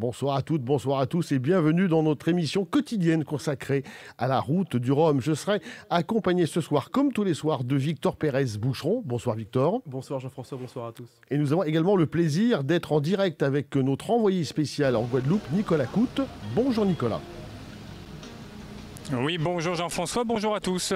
Bonsoir à toutes, bonsoir à tous et bienvenue dans notre émission quotidienne consacrée à la route du Rhum. Je serai accompagné ce soir, comme tous les soirs, de Victor Pérez-Boucheron. Bonsoir Victor. Bonsoir Jean-François, bonsoir à tous. Et nous avons également le plaisir d'être en direct avec notre envoyé spécial en Guadeloupe, Nicolas Coute. Bonjour Nicolas. Oui, bonjour Jean-François, bonjour à tous.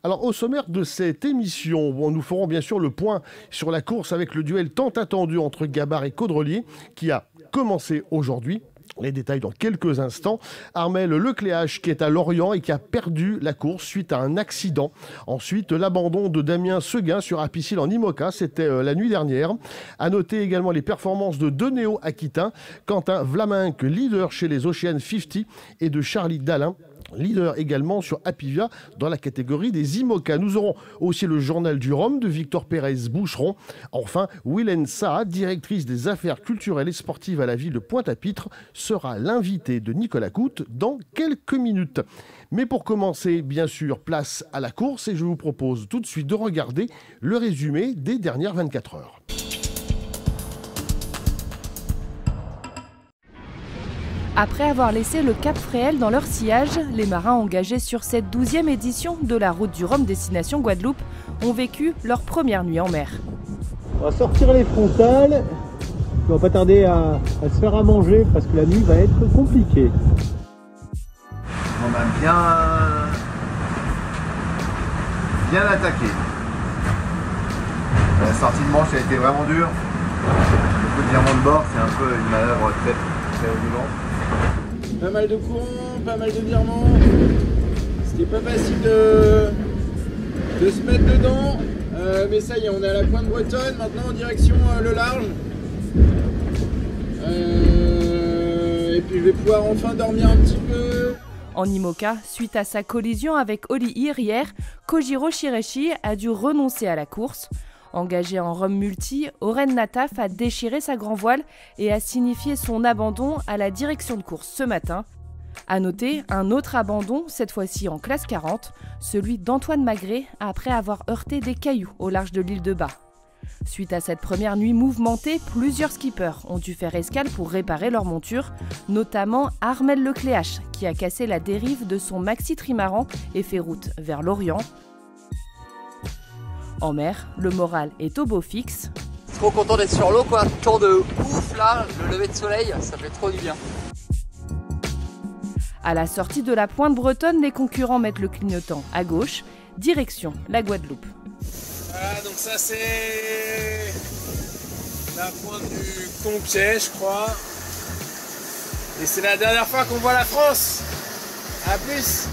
Alors au sommaire de cette émission, nous ferons bien sûr le point sur la course avec le duel tant attendu entre Gabard et Caudrelier qui a commencé aujourd'hui. Les détails dans quelques instants. Armel Lecléache qui est à Lorient et qui a perdu la course suite à un accident. Ensuite, l'abandon de Damien Seguin sur Apicil en IMOCA, c'était la nuit dernière. À noter également les performances de deux néo-aquitains, Quentin Vlaminck, leader chez les Ocean 50, et de Charlie Dalin, leader également sur Apivia dans la catégorie des IMOCA. Nous aurons aussi le journal du Rhum de Victor Pérez-Boucheron. Enfin, Willen Saha, directrice des affaires culturelles et sportives à la ville de Pointe-à-Pitre, sera l'invité de Nicolas Coute dans quelques minutes. Mais pour commencer, bien sûr, place à la course et je vous propose tout de suite de regarder le résumé des dernières 24 heures. Après avoir laissé le Cap Fréhel dans leur sillage, les marins engagés sur cette 12e édition de la route du Rhum destination Guadeloupe ont vécu leur première nuit en mer. On va sortir les frontales, on va pas tarder à se faire à manger parce que la nuit va être compliquée. On a bien attaqué. La sortie de manche a été vraiment dure. Beaucoup de virements de bord, c'est un peu une manœuvre très violente. Pas mal de courants, pas mal de virements. C'était pas facile de se mettre dedans. Mais ça y est, on est à la pointe bretonne, maintenant en direction le large. Et puis je vais pouvoir enfin dormir un petit peu. En IMOCA, suite à sa collision avec Oli hier, Kojiro Shireshi a dû renoncer à la course. Engagé en Rhum multi, Oren Nataf a déchiré sa grand voile et a signifié son abandon à la direction de course ce matin. À noter un autre abandon, cette fois-ci en classe 40, celui d'Antoine Magré après avoir heurté des cailloux au large de l'île de Bas. Suite à cette première nuit mouvementée, plusieurs skippers ont dû faire escale pour réparer leur monture, notamment Armel Lecléache qui a cassé la dérive de son maxi trimaran et fait route vers l'Orient. En mer, le moral est au beau fixe. Trop content d'être sur l'eau, quoi. Temps de ouf là, le lever de soleil, ça fait trop du bien. À la sortie de la pointe bretonne, les concurrents mettent le clignotant à gauche, direction la Guadeloupe. Voilà, donc ça c'est la pointe du Conquet, je crois. Et c'est la dernière fois qu'on voit la France. A plus.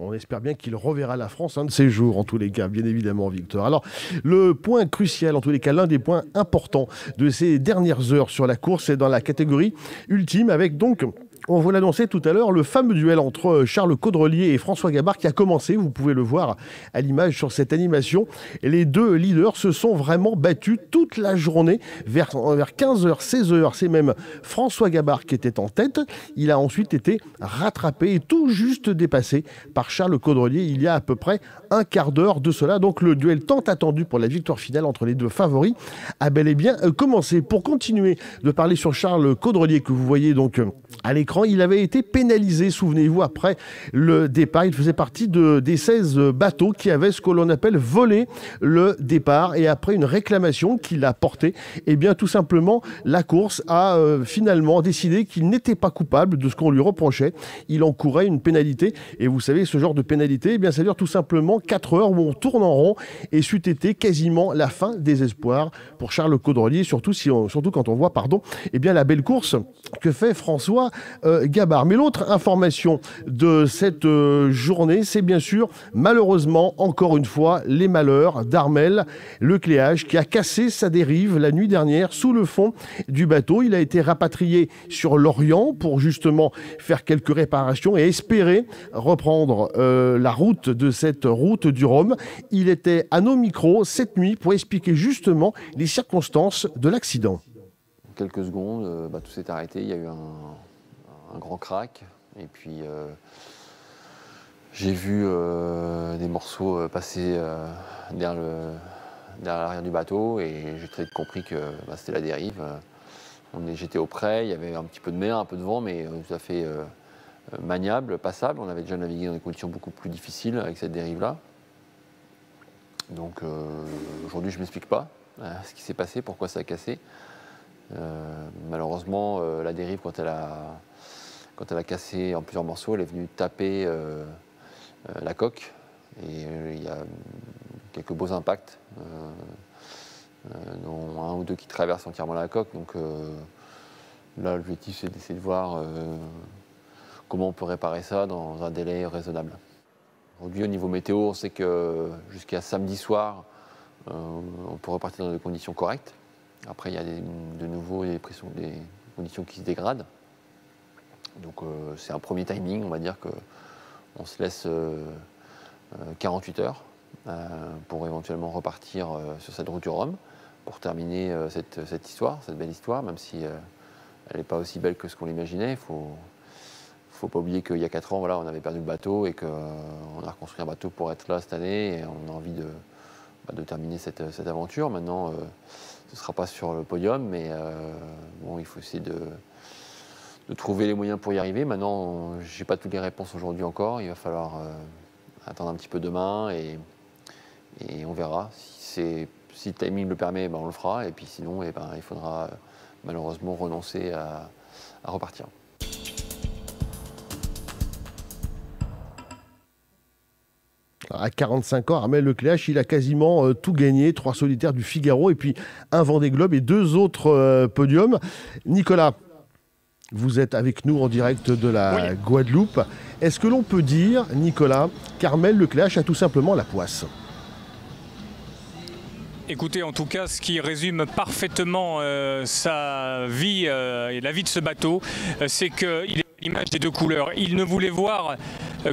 On espère bien qu'il reverra la France un de ces jours, en tous les cas, bien évidemment, Victor. Alors, le point crucial, en tous les cas, l'un des points importants de ces dernières heures sur la course, c'est dans la catégorie ultime, avec donc... On vous l'annonçait tout à l'heure, le fameux duel entre Charles Caudrelier et François Gabard qui a commencé, vous pouvez le voir à l'image sur cette animation. Et les deux leaders se sont vraiment battus toute la journée, vers 15h, 16h. C'est même François Gabard qui était en tête. Il a ensuite été rattrapé et tout juste dépassé par Charles Caudrelier il y a à peu près un quart d'heure de cela. Donc le duel tant attendu pour la victoire finale entre les deux favoris a bel et bien commencé. Pour continuer de parler sur Charles Caudrelier que vous voyez donc à l'écran, il avait été pénalisé, souvenez-vous, après le départ. Il faisait partie des 16 bateaux qui avaient ce que l'on appelle volé le départ. Et après une réclamation qu'il a portée, eh bien, tout simplement, la course a finalement décidé qu'il n'était pas coupable de ce qu'on lui reprochait. Il encourait une pénalité. Et vous savez, ce genre de pénalité, eh bien, ça dure tout simplement 4 heures où on tourne en rond. Et c'eût été quasiment la fin des espoirs pour Charles Caudrelier, surtout quand on voit, eh bien, la belle course que fait François Gabard. Mais l'autre information de cette journée, c'est bien sûr, malheureusement, encore une fois, les malheurs d'Armel Lecléache qui a cassé sa dérive la nuit dernière sous le fond du bateau. Il a été rapatrié sur l'Orient pour justement faire quelques réparations et espérer reprendre la route de cette route du Rhum. Il était à nos micros cette nuit pour expliquer justement les circonstances de l'accident. Quelques secondes, tout s'est arrêté, il y a eu un grand crack et puis J'ai vu des morceaux passer derrière l'arrière du bateau et j'ai très vite compris que c'était la dérive. J'étais au près, il y avait un petit peu de mer, un peu de vent, mais tout à fait maniable, passable. On avait déjà navigué dans des conditions beaucoup plus difficiles avec cette dérive-là. Donc aujourd'hui, je ne m'explique pas ce qui s'est passé, pourquoi ça a cassé. Malheureusement, la dérive, quand elle a cassé en plusieurs morceaux, elle est venue taper la coque. Et il y a quelques beaux impacts, dont un ou deux qui traversent entièrement la coque. Donc là, l'objectif, c'est d'essayer de voir comment on peut réparer ça dans un délai raisonnable. Aujourd'hui, au niveau météo, on sait que jusqu'à samedi soir, on peut repartir dans des conditions correctes. Après, il y a de nouveau des conditions qui se dégradent. Donc c'est un premier timing, on va dire qu'on se laisse 48 heures pour éventuellement repartir sur cette route du Rhum, pour terminer cette histoire, cette belle histoire, même si elle n'est pas aussi belle que ce qu'on l'imaginait. Il faut pas oublier qu'il y a 4 ans, voilà, on avait perdu le bateau et qu'on a reconstruit un bateau pour être là cette année et on a envie de terminer cette aventure. Maintenant, ce ne sera pas sur le podium, mais bon, il faut essayer de trouver les moyens pour y arriver. Maintenant, je n'ai pas toutes les réponses aujourd'hui encore. Il va falloir attendre un petit peu demain et on verra. Si le timing le permet, on le fera. Et puis sinon, il faudra malheureusement renoncer à repartir. À 45 ans, Armel Lecléache, il a quasiment tout gagné. 3 solitaires du Figaro et puis un Vendée Globe et 2 autres podiums. Nicolas, vous êtes avec nous en direct de la Guadeloupe. Est-ce que l'on peut dire, Nicolas, qu'Armel Lecléache a tout simplement la poisse ? Écoutez, en tout cas, ce qui résume parfaitement sa vie et la vie de ce bateau, c'est qu'il est l'image des deux couleurs. Il ne voulait voir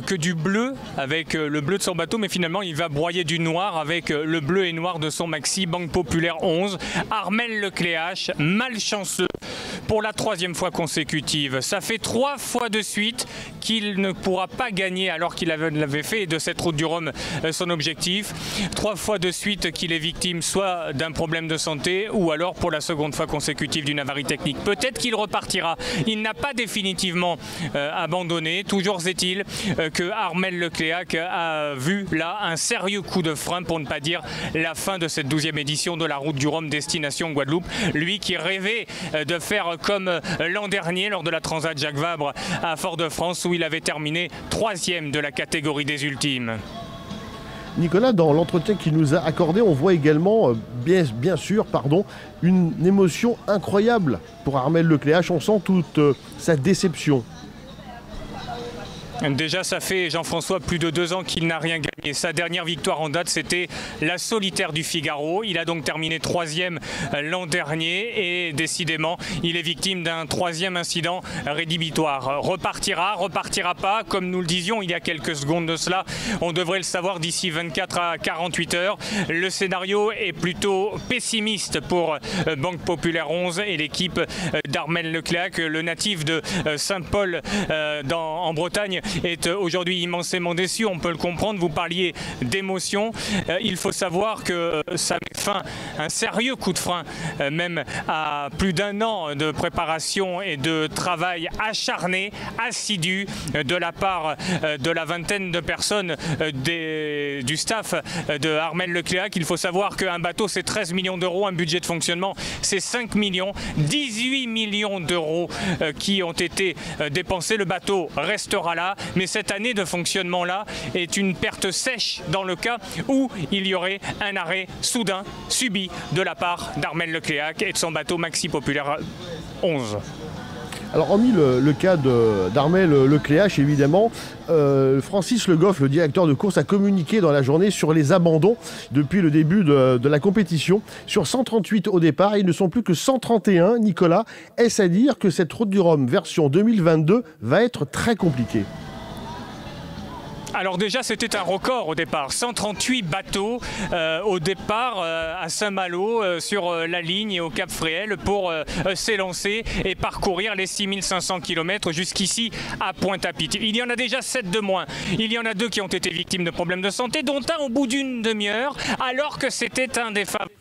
que du bleu avec le bleu de son bateau, mais finalement il va broyer du noir avec le bleu et noir de son maxi Banque Populaire 11. Armel Lecléache, malchanceux pour la 3e fois consécutive. Ça fait 3 fois de suite qu'il ne pourra pas gagner alors qu'il l'avait fait de cette route du Rhum son objectif. 3 fois de suite qu'il est victime soit d'un problème de santé ou alors pour la 2e fois consécutive d'une avarie technique. Peut-être qu'il repartira. Il n'a pas définitivement abandonné. Toujours est-il que Armel Lecléache a vu là un sérieux coup de frein, pour ne pas dire la fin de cette 12e édition de la route du Rhum destination Guadeloupe. Lui qui rêvait de faire comme l'an dernier lors de la Transat Jacques Vabre à Fort-de-France où il avait terminé 3e de la catégorie des ultimes. Nicolas, dans l'entretien qu'il nous a accordé, on voit également, bien sûr, une émotion incroyable pour Armel Lecléache. On sent toute sa déception. Déjà, ça fait, Jean-François, plus de 2 ans qu'il n'a rien gagné. Sa dernière victoire en date, c'était la solitaire du Figaro. Il a donc terminé 3e l'an dernier et décidément, il est victime d'un 3e incident rédhibitoire. Repartira pas, comme nous le disions il y a quelques secondes de cela. On devrait le savoir d'ici 24 à 48 heures. Le scénario est plutôt pessimiste pour Banque Populaire 11 et l'équipe d'Armel Lecléache, le natif de Saint-Paul en Bretagne, est aujourd'hui immensément déçu, on peut le comprendre. Vous parliez d'émotion, il faut savoir que ça met fin, un sérieux coup de frein, même à plus d'1 an de préparation et de travail acharné, assidu de la part de la vingtaine de personnes du staff de Armel Lecléache. Il faut savoir qu'un bateau c'est 13 millions d'euros, un budget de fonctionnement c'est 5 millions, 18 millions d'euros qui ont été dépensés. Le bateau restera là, mais cette année de fonctionnement-là est une perte sèche dans le cas où il y aurait un arrêt soudain subi de la part d'Armel Lecléache et de son bateau Maxi Populaire 11. Alors, hormis le cas d'Armel Lecléache, évidemment, Francis Le Goff, le directeur de course, a communiqué dans la journée sur les abandons depuis le début de la compétition. Sur 138 au départ, ils ne sont plus que 131. Nicolas, est-ce à dire que cette route du Rhum version 2022 va être très compliquée ? Alors déjà, c'était un record au départ. 138 bateaux au départ à Saint-Malo sur la ligne et au Cap Fréhel pour s'élancer et parcourir les 6500 km jusqu'ici à Pointe-à-Pitre. Il y en a déjà 7 de moins. Il y en a 2 qui ont été victimes de problèmes de santé, dont un au bout d'une demi-heure, alors que c'était un des favoris.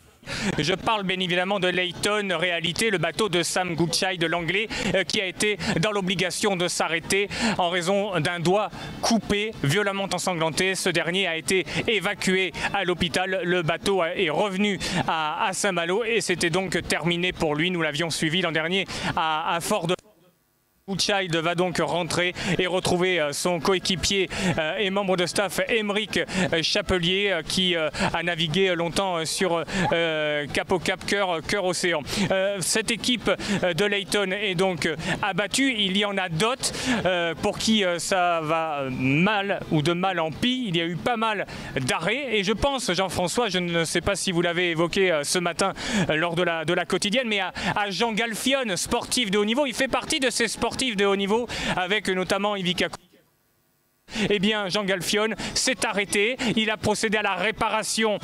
Je parle bien évidemment de Layton Réalité, le bateau de Sam Goodschild, l'anglais, qui a été dans l'obligation de s'arrêter en raison d'un doigt coupé, violemment ensanglanté. Ce dernier a été évacué à l'hôpital. Le bateau est revenu à Saint-Malo et c'était donc terminé pour lui. Nous l'avions suivi l'an dernier à Fort de... Goodschild va donc rentrer et retrouver son coéquipier et membre de staff Émeric Chapelier qui a navigué longtemps sur Cap au Cap, Cœur Océan. Cette équipe de Layton est donc abattue. Il y en a d'autres pour qui ça va mal ou de mal en pis. Il y a eu pas mal d'arrêts et je pense, Jean-François, je ne sais pas si vous l'avez évoqué ce matin lors de la quotidienne, mais à Jean Galfione, sportif de haut niveau. Il fait partie de ces sportifs de haut niveau avec notamment Ivica. Eh bien, Jean Galfione s'est arrêté, il a procédé à la réparation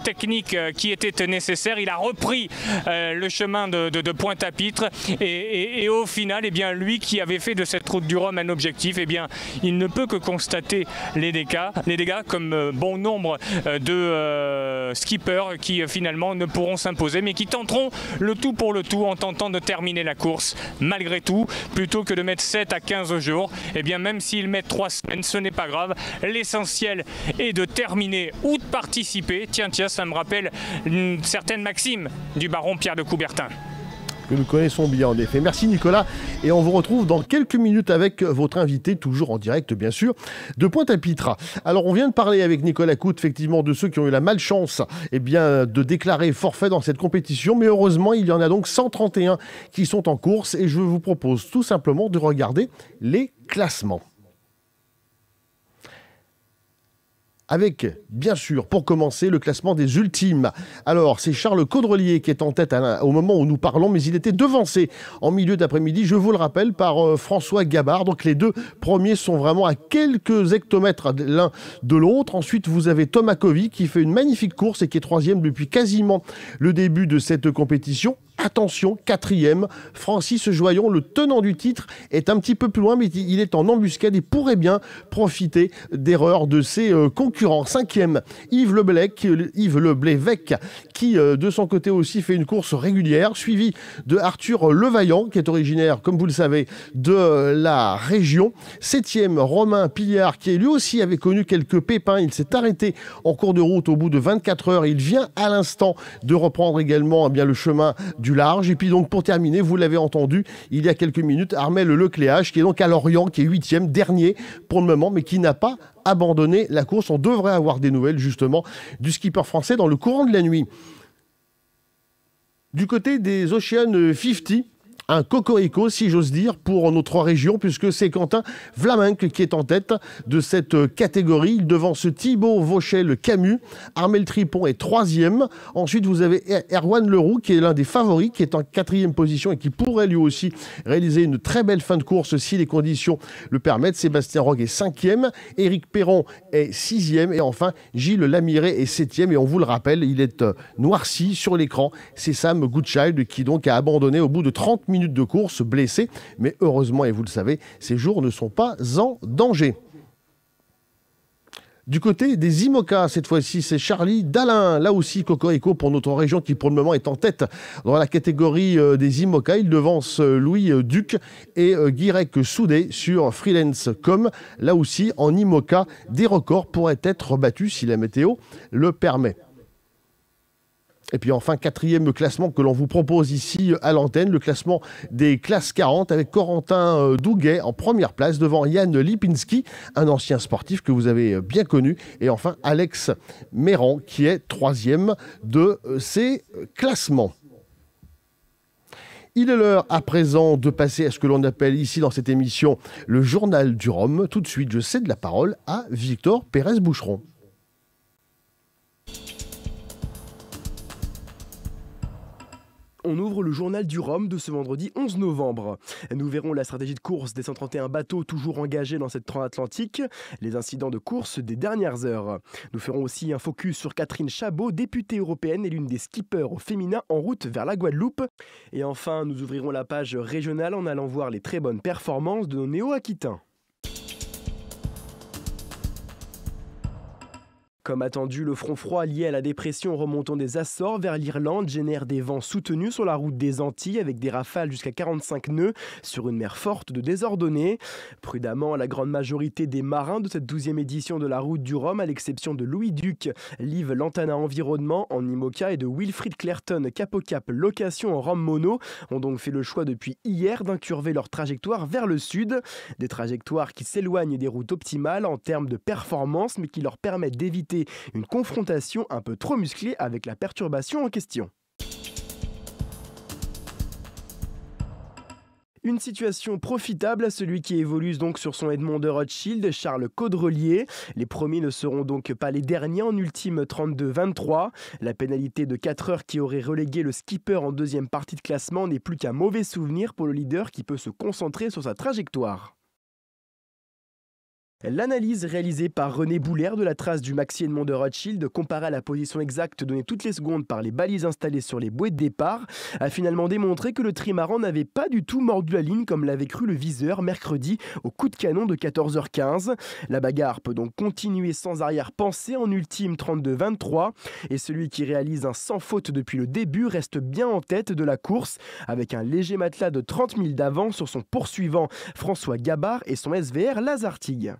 technique qui était nécessaire, il a repris le chemin de Pointe-à-Pitre et au final, eh bien, lui qui avait fait de cette route du Rhum un objectif, eh bien, il ne peut que constater les dégâts comme bon nombre de skippers qui finalement ne pourront s'imposer, mais qui tenteront le tout pour le tout en tentant de terminer la course malgré tout, plutôt que de mettre 7 à 15 jours, eh bien, même s'ils mettent 3 semaines, ce n'est pas grave. L'essentiel est de terminer ou de participer. Tiens, ça me rappelle une certaine maxime du baron Pierre de Coubertin. Que nous connaissons bien en effet. Merci Nicolas et on vous retrouve dans quelques minutes avec votre invité, toujours en direct bien sûr, de Pointe-à-Pitre. Alors on vient de parler avec Nicolas Coute effectivement de ceux qui ont eu la malchance de déclarer forfait dans cette compétition, mais heureusement il y en a donc 131 qui sont en course et je vous propose tout simplement de regarder les classements. Avec, bien sûr, pour commencer, le classement des ultimes. Alors, c'est Charles Caudrelier qui est en tête au moment où nous parlons, mais il était devancé en milieu d'après-midi, je vous le rappelle, par François Gabard. Donc, les 2 premiers sont vraiment à quelques hectomètres l'un de l'autre. Ensuite, vous avez Thomas Covey qui fait une magnifique course et qui est 3e depuis quasiment le début de cette compétition. Attention, 4e, Francis Joyon, le tenant du titre, est un petit peu plus loin, mais il est en embuscade et pourrait bien profiter d'erreurs de ses concurrents. 5e, Yves Leblévec, qui de son côté aussi fait une course régulière, suivi de Arthur Levaillant, qui est originaire, comme vous le savez, de la région. 7e, Romain Pillard, qui lui aussi avait connu quelques pépins. Il s'est arrêté en cours de route au bout de 24 heures. Il vient à l'instant de reprendre également le chemin du large. Et puis donc pour terminer, vous l'avez entendu il y a quelques minutes, Armel Lecléache qui est donc à Lorient, qui est 8e, dernier pour le moment, mais qui n'a pas abandonné la course. On devrait avoir des nouvelles justement du skipper français dans le courant de la nuit. Du côté des Ocean 50, un cocorico, si j'ose dire, pour notre région, puisque c'est Quentin Vlaminck qui est en tête de cette catégorie. Il devance Thibaut Vauchel-Camus. Armel Tripon est 3e. Ensuite, vous avez Erwan Leroux, qui est l'un des favoris, qui est en 4e position et qui pourrait lui aussi réaliser une très belle fin de course si les conditions le permettent. Sébastien Rogue est 5e. Éric Perron est 6e. Et enfin, Gilles Lamiré est 7e. Et on vous le rappelle, il est noirci sur l'écran. C'est Sam Goodschild qui donc a abandonné au bout de 30 minutes de course, blessé, mais heureusement, et vous le savez, ces jours ne sont pas en danger. Du côté des IMOCA, cette fois-ci, c'est Charlie Dalin. Là aussi, cocorico pour notre région qui, pour le moment, est en tête dans la catégorie des IMOCA. Il devance Louis Duc et Guirec Soudé sur Freelance.com. Là aussi, en IMOCA, des records pourraient être battus si la météo le permet. Et puis enfin, 4e classement que l'on vous propose ici à l'antenne, le classement des classes 40 avec Corentin Douguet en première place devant Yann Lipinski, un ancien sportif que vous avez bien connu. Et enfin, Alex Méran qui est 3e de ces classements. Il est l'heure à présent de passer à ce que l'on appelle ici dans cette émission le journal du Rhum. Tout de suite, je cède la parole à Victor Pérez-Boucheron. on ouvre le journal du Rhum de ce vendredi 11 novembre. Nous verrons la stratégie de course des 131 bateaux toujours engagés dans cette transatlantique, les incidents de course des dernières heures. Nous ferons aussi un focus sur Catherine Chabot, députée européenne et l'une des skippers au féminin en route vers la Guadeloupe. Et enfin, nous ouvrirons la page régionale en allant voir les très bonnes performances de nos néo-aquitains. Comme attendu, le front froid lié à la dépression remontant des Açores vers l'Irlande génère des vents soutenus sur la route des Antilles avec des rafales jusqu'à 45 nœuds sur une mer forte de désordonnée. Prudemment, la grande majorité des marins de cette 12e édition de la route du Rhum, à l'exception de Louis Duc, Liv Lantana Environnement en IMOCA et de Wilfried Clerton Capocap Location en Rhum Mono, ont donc fait le choix depuis hier d'incurver leur trajectoire vers le sud. Des trajectoires qui s'éloignent des routes optimales en termes de performance mais qui leur permettent d'éviter une confrontation un peu trop musclée avec la perturbation en question. Une situation profitable à celui qui évolue donc sur son Edmond de Rothschild, Charles Caudrelier. Les premiers ne seront donc pas les derniers en ultime 32-23. La pénalité de 4 heures qui aurait relégué le skipper en deuxième partie de classement n'est plus qu'un mauvais souvenir pour le leader qui peut se concentrer sur sa trajectoire. L'analyse réalisée par René Boulaire de la trace du Maxi Edmond de Rothschild, comparée à la position exacte donnée toutes les secondes par les balises installées sur les bouées de départ, a finalement démontré que le trimaran n'avait pas du tout mordu la ligne comme l'avait cru le viseur mercredi au coup de canon de 14h15. La bagarre peut donc continuer sans arrière-pensée en ultime 32-23 et celui qui réalise un sans faute depuis le début reste bien en tête de la course avec un léger matelas de 30 000 d'avance sur son poursuivant François Gabard et son SVR Lazartigue.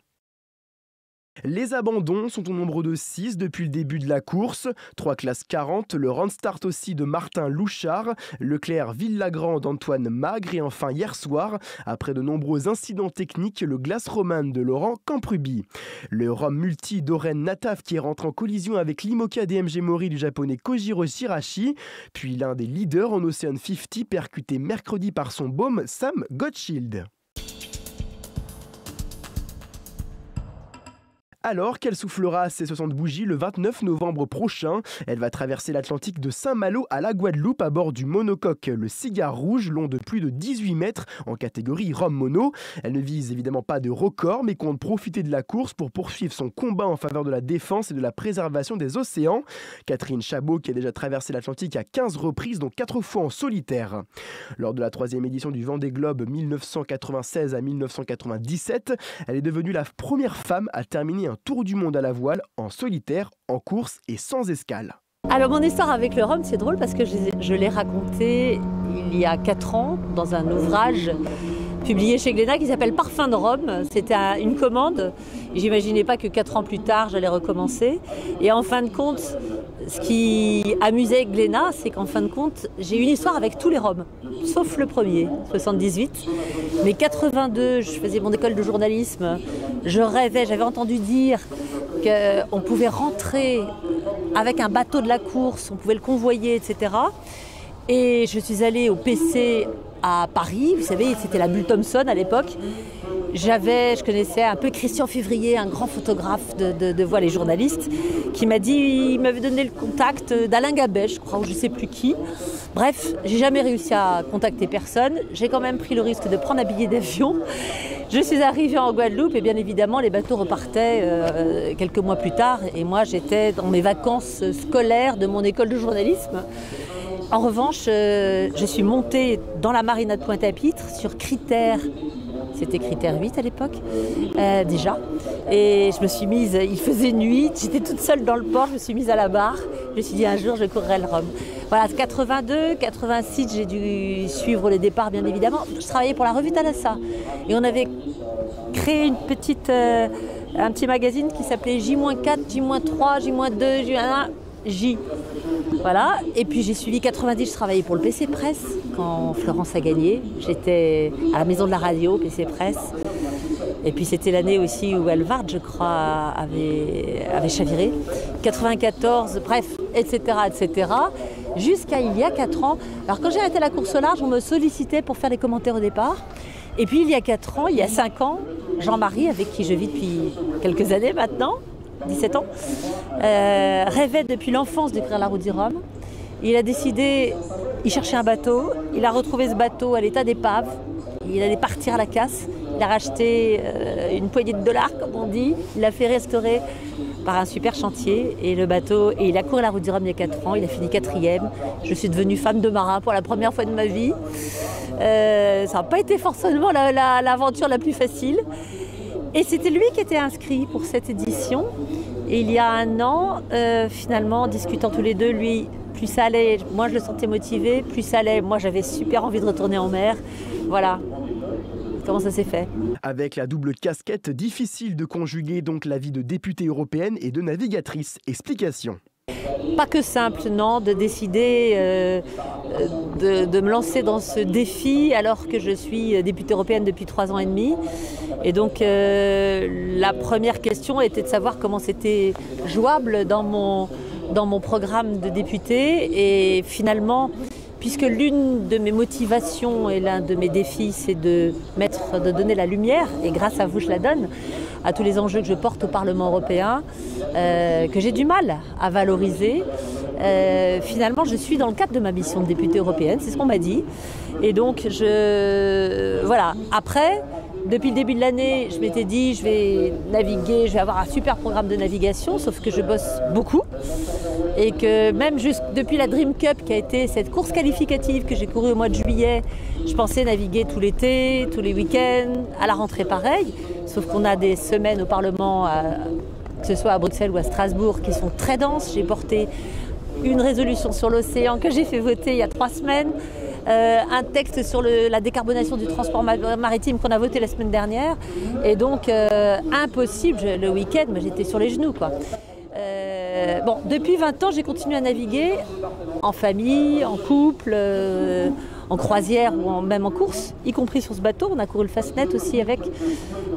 Les abandons sont au nombre de 6 depuis le début de la course. 3 classes 40, le run start aussi de Martin Louchard, Leclerc Villagrand d'Antoine Magre et enfin hier soir, après de nombreux incidents techniques, le glace romane de Laurent Camprubi. Le Rhum multi d'Oren Nataf qui rentre en collision avec l'Imoca DMG Mori du japonais Kojiro Shirashi, puis l'un des leaders en Ocean 50 percuté mercredi par son baume Sam Gottschild. Alors qu'elle soufflera ses 60 bougies le 29 novembre prochain. Elle va traverser l'Atlantique de Saint-Malo à la Guadeloupe à bord du monocoque Le Cigare Rouge, long de plus de 18 mètres en catégorie Rhum Mono. Elle ne vise évidemment pas de record, mais compte profiter de la course pour poursuivre son combat en faveur de la défense et de la préservation des océans. Catherine Chabot qui a déjà traversé l'Atlantique à 15 reprises, dont 4 fois en solitaire. Lors de la 3e édition du Vendée Globe 1996 à 1997, elle est devenue la première femme à terminer un tour du monde à la voile, en solitaire, en course et sans escale. Alors mon histoire avec le Rhum, c'est drôle parce que je l'ai raconté il y a 4 ans dans un ouvrage publié chez Glénat qui s'appelle Parfum de Rhum. C'était une commande. J'imaginais pas que 4 ans plus tard, j'allais recommencer. Et en fin de compte, ce qui amusait Glénat, c'est qu'en fin de compte, j'ai une histoire avec tous les Rhums, sauf le premier, 78. Mais 82, je faisais mon école de journalisme, je rêvais, j'avais entendu dire qu'on pouvait rentrer avec un bateau de la course, on pouvait le convoyer, etc. Et je suis allée au PC à Paris, vous savez, c'était la Bulle Thompson à l'époque. Je connaissais un peu Christian Février, un grand photographe de voile et journaliste, qui m'a dit, il m'avait donné le contact d'Alain Gabet, je crois, ou je ne sais plus qui. Bref, j'ai jamais réussi à contacter personne. J'ai quand même pris le risque de prendre un billet d'avion. Je suis arrivée en Guadeloupe et bien évidemment, les bateaux repartaient quelques mois plus tard. Et moi, j'étais dans mes vacances scolaires de mon école de journalisme. En revanche, je suis montée dans la marina de Pointe-à-Pitre sur critères. C'était critère 8 à l'époque, déjà. Et je me suis mise, il faisait nuit, j'étais toute seule dans le port, je me suis mise à la barre. Je me suis dit un jour, je courrai le Rhum. Voilà, 82, 86, j'ai dû suivre les départs, bien évidemment. Je travaillais pour la revue Thalassa. Et on avait créé un petit magazine qui s'appelait J-4, J-3, J-2, J-1, J. Voilà, et puis j'ai suivi 90, je travaillais pour le PC Presse quand Florence a gagné. J'étais à la maison de la radio, PC Presse. Et puis c'était l'année aussi où Elvard, je crois, avait chaviré. 94, bref, etc., etc. Jusqu'à il y a 4 ans. Alors quand j'ai arrêté la course au large, on me sollicitait pour faire les commentaires au départ. Et puis il y a 4 ans, il y a 5 ans, Jean-Marie, avec qui je vis depuis quelques années maintenant, 17 ans, rêvait depuis l'enfance d'écrire la route du Rhum. Il a décidé, Il cherchait un bateau, il a retrouvé ce bateau à l'état d'épave, il allait partir à la casse, il a racheté une poignée de dollars comme on dit, il l'a fait restaurer par un super chantier et le bateau, et il a couru la route du Rhum il y a 4 ans, il a fini 4e. Je suis devenue femme de marin pour la première fois de ma vie. Ça n'a pas été forcément l'aventure la plus facile. Et c'était lui qui était inscrit pour cette édition. Et il y a 1 an, finalement, en discutant tous les deux, lui, plus ça allait, moi je le sentais motivé, plus ça allait, moi j'avais super envie de retourner en mer. Voilà comment ça s'est fait. Avec la double casquette, difficile de conjuguer donc la vie de députée européenne et de navigatrice. Explication. Pas que simple, non, de décider de me lancer dans ce défi alors que je suis députée européenne depuis 3 ans et demi. Et donc la première question était de savoir comment c'était jouable dans mon programme de députée. Et finalement, puisque l'une de mes motivations et l'un de mes défis, c'est de donner la lumière, et grâce à vous je la donne, à tous les enjeux que je porte au Parlement européen, que j'ai du mal à valoriser. Finalement, je suis dans le cadre de ma mission de députée européenne, c'est ce qu'on m'a dit. Et donc, voilà. Après, depuis le début de l'année, je m'étais dit, je vais naviguer, je vais avoir un super programme de navigation, sauf que je bosse beaucoup. Et que même juste depuis la Dream Cup, qui a été cette course qualificative que j'ai courue au mois de juillet, je pensais naviguer tout l'été, tous les week-ends, à la rentrée pareil. Sauf qu'on a des semaines au Parlement, que ce soit à Bruxelles ou à Strasbourg, qui sont très denses. J'ai porté une résolution sur l'océan que j'ai fait voter il y a 3 semaines. Un texte sur la décarbonation du transport maritime qu'on a voté la semaine dernière. Et donc, impossible, le week-end, mais j'étais sur les genoux, quoi. Bon, depuis 20 ans, j'ai continué à naviguer en famille, en couple, en croisière ou même en course, y compris sur ce bateau. On a couru le Fastnet aussi avec.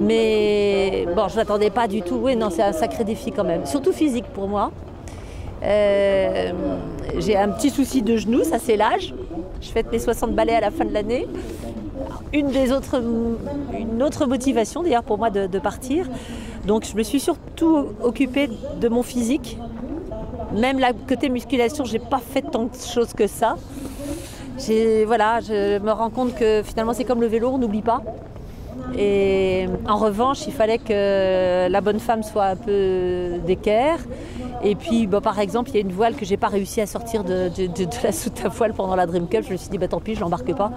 Mais bon, je ne m'attendais pas du tout. Oui, non, c'est un sacré défi quand même, surtout physique pour moi. J'ai un petit souci de genou, ça c'est l'âge. Je fête mes 60 balais à la fin de l'année. Une autre motivation d'ailleurs pour moi de partir. Donc je me suis surtout occupée de mon physique. Même la côté musculation, j'ai pas fait tant de choses que ça. Voilà, je me rends compte que finalement c'est comme le vélo, on n'oublie pas. Et en revanche, il fallait que la bonne femme soit un peu d'équerre. Et puis, par exemple, il y a une voile que j'ai pas réussi à sortir de la soute à voile pendant la Dream Cup. Je me suis dit, tant pis, je l'embarque pas.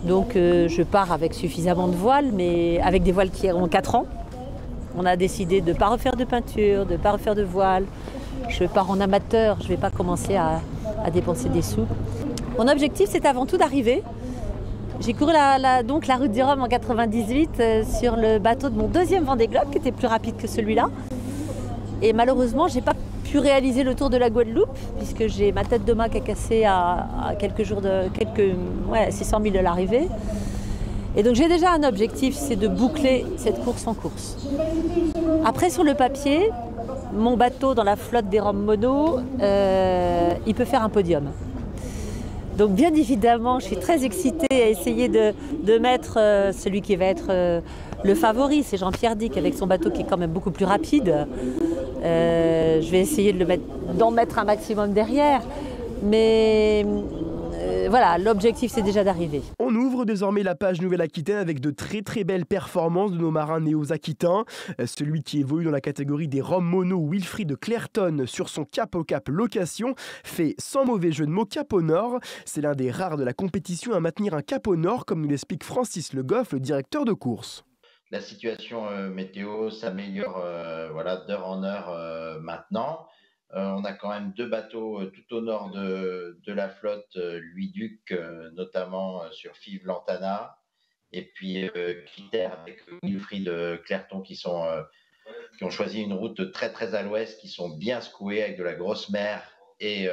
Donc, je pars avec suffisamment de voiles, mais avec des voiles qui ont 4 ans. On a décidé de ne pas refaire de peinture, de ne pas refaire de voile. Je pars en amateur, je ne vais pas commencer à dépenser des sous. Mon objectif, c'est avant tout d'arriver. J'ai couru donc la route du Rhum en 98 sur le bateau de mon 2e Vendée Globe, qui était plus rapide que celui-là. Et malheureusement, je n'ai pas pu réaliser le tour de la Guadeloupe, puisque j'ai ma tête de mât qui a cassé à quelques jours 600 000 de l'arrivée. Et donc j'ai déjà un objectif, c'est de boucler cette course en course. Après, sur le papier, mon bateau dans la flotte des Rhum Mono, il peut faire un podium. Donc bien évidemment, je suis très excitée à essayer de mettre celui qui va être le favori, c'est Jean-Pierre Dick avec son bateau qui est quand même beaucoup plus rapide. Je vais essayer d'en mettre un maximum derrière, mais voilà, l'objectif c'est déjà d'arriver. On ouvre désormais la page Nouvelle-Aquitaine avec de très très belles performances de nos marins néo-aquitains. Celui qui évolue dans la catégorie des Rhum Mono, Wilfried de Clairton, sur son cap au cap location, fait sans mauvais jeu de mots cap au nord. C'est l'un des rares de la compétition à maintenir un cap au nord, comme nous l'explique Francis Le Goff, le directeur de course. La situation météo s'améliore d'heure en heure maintenant. On a quand même 2 bateaux tout au nord de la flotte, Louis-Duc, notamment sur Fives-Lantana, et puis Clitter avec Wilfried Clairton qui ont choisi une route très très à l'ouest, qui sont bien secoués avec de la grosse mer et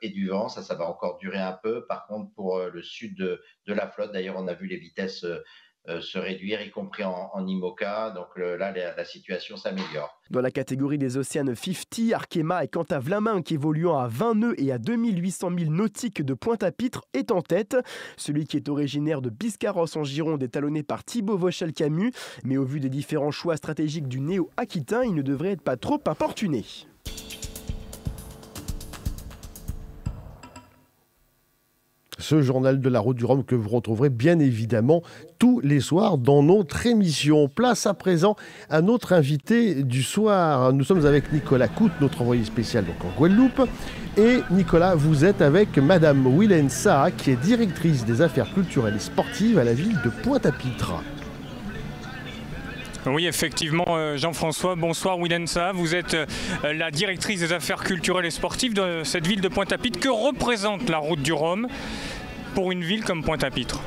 du vent. Ça va encore durer un peu. Par contre, pour le sud de la flotte, d'ailleurs, on a vu les vitesses se réduire, y compris en IMOCA. Donc là, la situation s'améliore. Dans la catégorie des Ocean 50, Arkema et Quentin-Vlaminck, évoluant à 20 nœuds et à 2800 000 nautiques de Pointe-à-Pitre, est en tête. Celui qui est originaire de Biscarrosse en Gironde est talonné par Thibaut Vauchel-Camus. Mais au vu des différents choix stratégiques du néo-aquitain, il ne devrait être pas trop importuné. ce journal de la route du Rhum que vous retrouverez bien évidemment tous les soirs dans notre émission. Place à présent à notre invité du soir. Nous sommes avec Nicolas Coute, notre envoyé spécial donc en Guadeloupe. Et Nicolas, vous êtes avec Madame Willen Saha, qui est directrice des affaires culturelles et sportives à la ville de Pointe-à-Pitre. Oui, effectivement, Jean-François, bonsoir Willen Saha. Vous êtes la directrice des affaires culturelles et sportives de cette ville de Pointe-à-Pitre. Que représente la route du Rhum pour une ville comme Pointe-à-Pitre?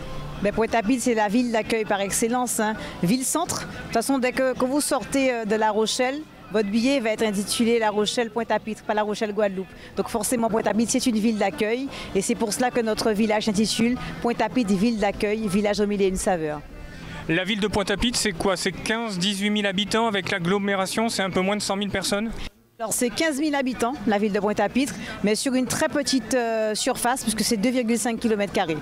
Pointe-à-Pitre, c'est la ville d'accueil par excellence, hein. Ville-centre. De toute façon, dès que vous sortez de La Rochelle, votre billet va être intitulé La Rochelle-Pointe-à-Pitre, pas La Rochelle-Guadeloupe. Donc forcément, Pointe-à-Pitre, c'est une ville d'accueil. Et c'est pour cela que notre village s'intitule Pointe-à-Pitre, ville d'accueil, village au mille et une saveurs. La ville de Pointe-à-Pitre, c'est quoi? C'est 15-18 000 habitants avec l'agglomération, c'est un peu moins de 100 000 personnes? Alors c'est 15 000 habitants, la ville de Pointe-à-Pitre, mais sur une très petite surface, puisque c'est 2,5 km².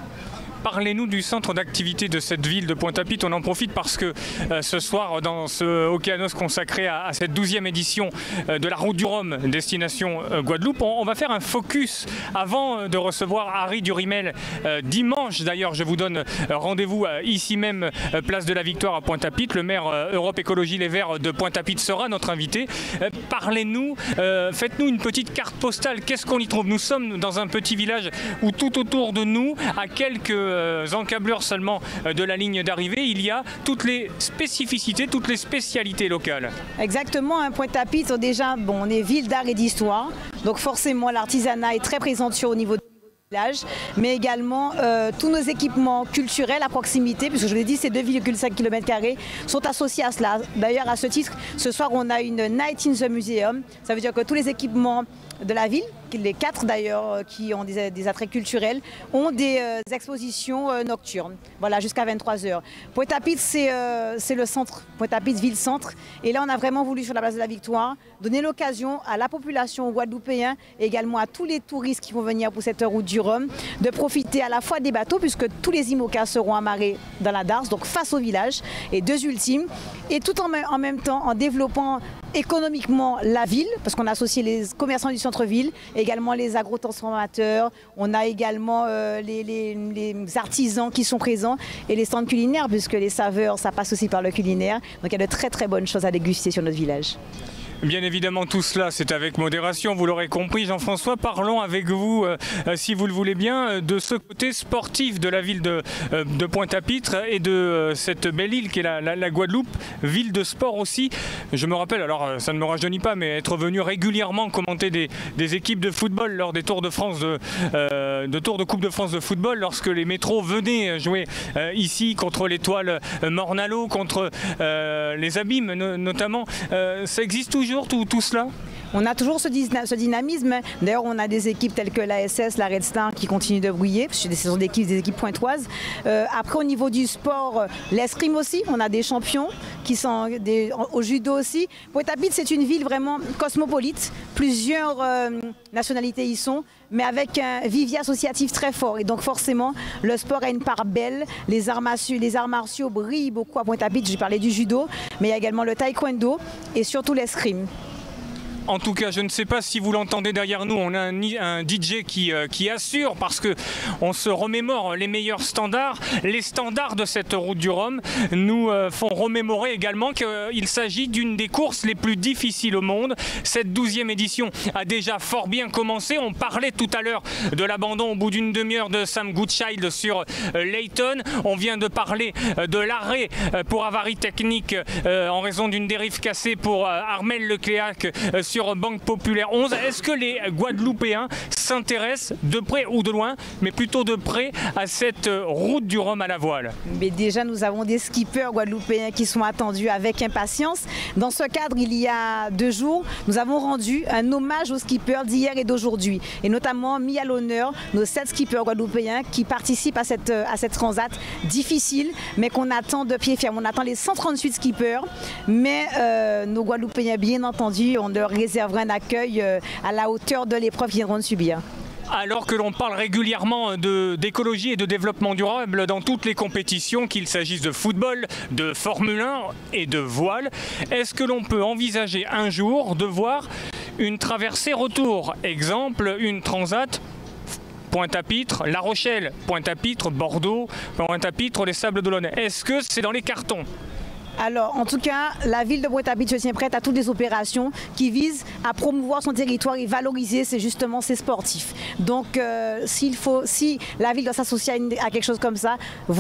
Parlez-nous du centre d'activité de cette ville de Pointe-à-Pitre. On en profite parce que ce soir, dans ce Océanos consacré à cette 12e édition de la Route du Rhum, destination Guadeloupe, on va faire un focus avant de recevoir Harry Durimel dimanche. D'ailleurs, je vous donne rendez-vous ici même, place de la Victoire à Pointe-à-Pitre. Le maire Europe Écologie Les Verts de Pointe-à-Pitre sera notre invité. Parlez-nous, faites-nous une petite carte postale. Qu'est-ce qu'on y trouve? Nous sommes dans un petit village où tout autour de nous, à quelques encablures seulement de la ligne d'arrivée, il y a toutes les spécificités, toutes les spécialités locales. Exactement, hein, Pointe-à-Pitre, déjà, bon, on est ville d'art et d'histoire, donc forcément l'artisanat est très présent au niveau du village, mais également tous nos équipements culturels à proximité, puisque je l'ai dit, ces 2,5 km² sont associés à cela. D'ailleurs, à ce titre, ce soir, on a une Night in the Museum, ça veut dire que tous les équipements de la ville, les 4 d'ailleurs qui ont des attraits culturels, ont des expositions nocturnes, voilà, jusqu'à 23h. Pointe-à-Pitre, c'est le centre, Pointe-à-Pitre, ville-centre. Et là, on a vraiment voulu, sur la place de la Victoire, donner l'occasion à la population guadeloupéenne et également à tous les touristes qui vont venir pour cette route du Rhum, de profiter à la fois des bateaux, puisque tous les IMOCA seront amarrés dans la Darse, donc face au village, et 2 ultimes, et tout en même temps en développant économiquement la ville, parce qu'on a associé les commerçants du centre-ville, également les agrotransformateurs, on a également les artisans qui sont présents et les stands culinaires, puisque les saveurs, ça passe aussi par le culinaire. Donc il y a de très très bonnes choses à déguster sur notre village. Bien évidemment, tout cela, c'est avec modération, vous l'aurez compris. Jean-François, parlons avec vous, si vous le voulez bien, de ce côté sportif de la ville de Pointe-à-Pitre et de cette belle île qui est la Guadeloupe, ville de sport aussi. Je me rappelle, alors ça ne me rajeunit pas, mais être venu régulièrement commenter des équipes de football lors des Tours de France, Tours de Coupe de France de football, lorsque les métros venaient jouer ici contre l'Étoile Mornalo, contre les Abîmes notamment. Ça existe toujours tout cela? On a toujours ce dynamisme. D'ailleurs, on a des équipes telles que l'ASS, la Red Star qui continuent de briller. Ce sont des équipes pointoises. Après, au niveau du sport, l'escrime aussi. On a des champions qui sont au judo aussi. Pointe-à-Pitre, c'est une ville vraiment cosmopolite. Plusieurs nationalités y sont, mais avec un vivier associatif très fort. Et donc forcément, le sport a une part belle. Les arts martiaux brillent beaucoup à Pointe-à-Pitre. J'ai parlé du judo, mais il y a également le taekwondo et surtout l'escrime. En tout cas, je ne sais pas si vous l'entendez derrière nous, on a un DJ qui assure, parce qu'on se remémore les meilleurs standards. Les standards de cette route du Rhum nous font remémorer également qu'il s'agit d'une des courses les plus difficiles au monde. Cette 12e édition a déjà fort bien commencé. On parlait tout à l'heure de l'abandon au bout d'une demi-heure de Sam Goodchild sur Layton. On vient de parler de l'arrêt pour avarie technique en raison d'une dérive cassée pour Armel Lecléac sur Banque Populaire 11. Est-ce que les Guadeloupéens s'intéressent de près ou de loin, mais plutôt de près, à cette route du Rhum à la voile? Mais déjà, nous avons des skippers guadeloupéens qui sont attendus avec impatience. Dans ce cadre, il y a 2 jours, nous avons rendu un hommage aux skippers d'hier et d'aujourd'hui, et notamment mis à l'honneur nos 7 skippers guadeloupéens qui participent à cette transat difficile, mais qu'on attend de pied ferme. On attend les 138 skippers, mais nos Guadeloupéens, bien entendu, on leur réservera un accueil à la hauteur de l'épreuve qu'ils viendront de subir. Alors que l'on parle régulièrement d'écologie et de développement durable dans toutes les compétitions, qu'il s'agisse de football, de Formule 1 et de voile, est-ce que l'on peut envisager un jour de voir une traversée retour? Exemple, une transat Pointe-à-Pitre, La Rochelle, Pointe-à-Pitre, Bordeaux, Pointe-à-Pitre, les Sables d'Olonne. Est-ce que c'est dans les cartons ? Alors, en tout cas, la ville de Pointe-à-Pitre se tient prête à toutes les opérations qui visent à promouvoir son territoire et valoriser justement ses sportifs. Donc, si la ville doit s'associer à quelque chose comme ça,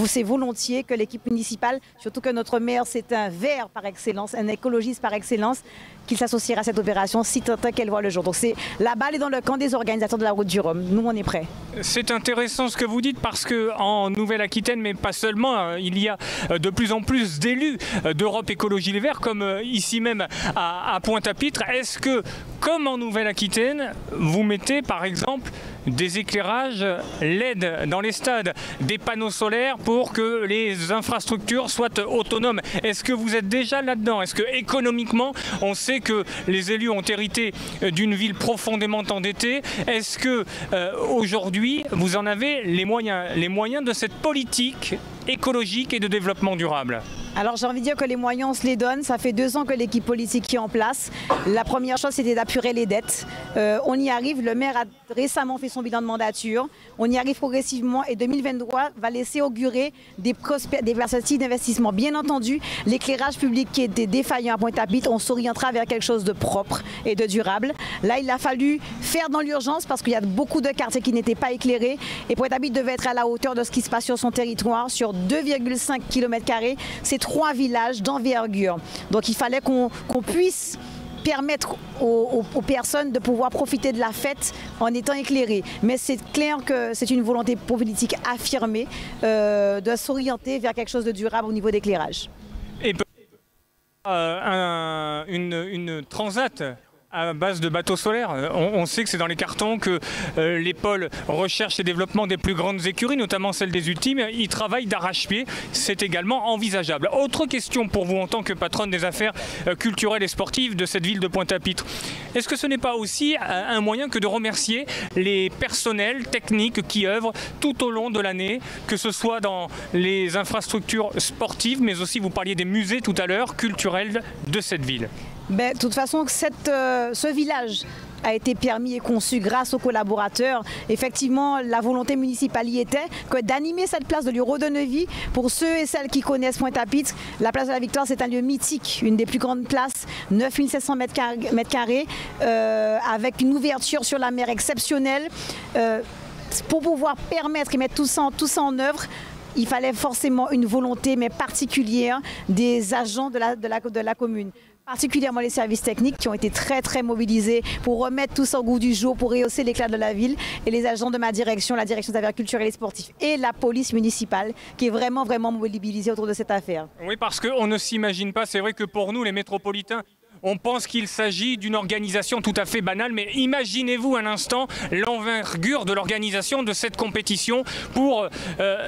c'est volontiers que l'équipe municipale, surtout que notre maire, c'est un vert par excellence, un écologiste par excellence, qu'il s'associera à cette opération si tant est qu'elle voit le jour. Donc, la balle est dans le camp des organisateurs de la Route du Rhum. Nous, on est prêts. C'est intéressant ce que vous dites parce qu'en Nouvelle-Aquitaine, mais pas seulement, il y a de plus en plus d'élus d'Europe Écologie Les Verts, comme ici même à Pointe-à-Pitre. Est-ce que, comme en Nouvelle-Aquitaine, vous mettez par exemple des éclairages LED dans les stades, des panneaux solaires pour que les infrastructures soient autonomes? Est-ce que vous êtes déjà là-dedans? Est-ce que économiquement, on sait que les élus ont hérité d'une ville profondément endettée? Est-ce que aujourd'hui, vous en avez les moyens de cette politique écologique et de développement durable? Alors j'ai envie de dire que les moyens, on se les donne. Ça fait 2 ans que l'équipe politique est en place. La première chose, c'était d'apurer les dettes. On y arrive. Le maire a récemment fait son bilan de mandature. On y arrive progressivement et 2023 va laisser augurer des perspectives d'investissement. Bien entendu, l'éclairage public qui était défaillant à Pointe-à-Pitre, on s'orientera vers quelque chose de propre et de durable. Là, il a fallu faire dans l'urgence parce qu'il y a beaucoup de quartiers qui n'étaient pas éclairés et Pointe-à-Pitre devait être à la hauteur de ce qui se passe sur son territoire, sur 2,5 km². C'est 3 villages d'envergure. Donc il fallait qu'on puisse permettre aux personnes de pouvoir profiter de la fête en étant éclairées. Mais c'est clair que c'est une volonté politique affirmée de s'orienter vers quelque chose de durable au niveau d'éclairage. Et une transat à base de bateaux solaires. On sait que c'est dans les cartons que les pôles recherche et développement des plus grandes écuries, notamment celle des Ultimes, ils travaillent d'arrache-pied. C'est également envisageable. Autre question pour vous en tant que patronne des affaires culturelles et sportives de cette ville de Pointe-à-Pitre. Est-ce que ce n'est pas aussi un moyen que de remercier les personnels techniques qui œuvrent tout au long de l'année, que ce soit dans les infrastructures sportives, mais aussi, vous parliez des musées tout à l'heure, culturels de cette ville? De toute façon, ce village a été permis et conçu grâce aux collaborateurs. Effectivement, la volonté municipale y était que d'animer cette place, de lui redonner vie. Pour ceux et celles qui connaissent Pointe-à-Pitre, la place de la Victoire, c'est un lieu mythique, une des plus grandes places, 9700 mètres carrés, avec une ouverture sur la mer exceptionnelle. Pour pouvoir permettre et mettre tout ça en œuvre, il fallait forcément une volonté, mais particulière, des agents de la commune. Particulièrement les services techniques qui ont été très mobilisés pour remettre tout ça au goût du jour, pour rehausser l'éclat de la ville, et les agents de ma direction, la direction des affaires culturelles et sportives, et la police municipale qui est vraiment mobilisée autour de cette affaire. Oui, parce qu'on ne s'imagine pas, c'est vrai que pour nous les métropolitains, on pense qu'il s'agit d'une organisation tout à fait banale, mais imaginez-vous un instant l'envergure de l'organisation de cette compétition pour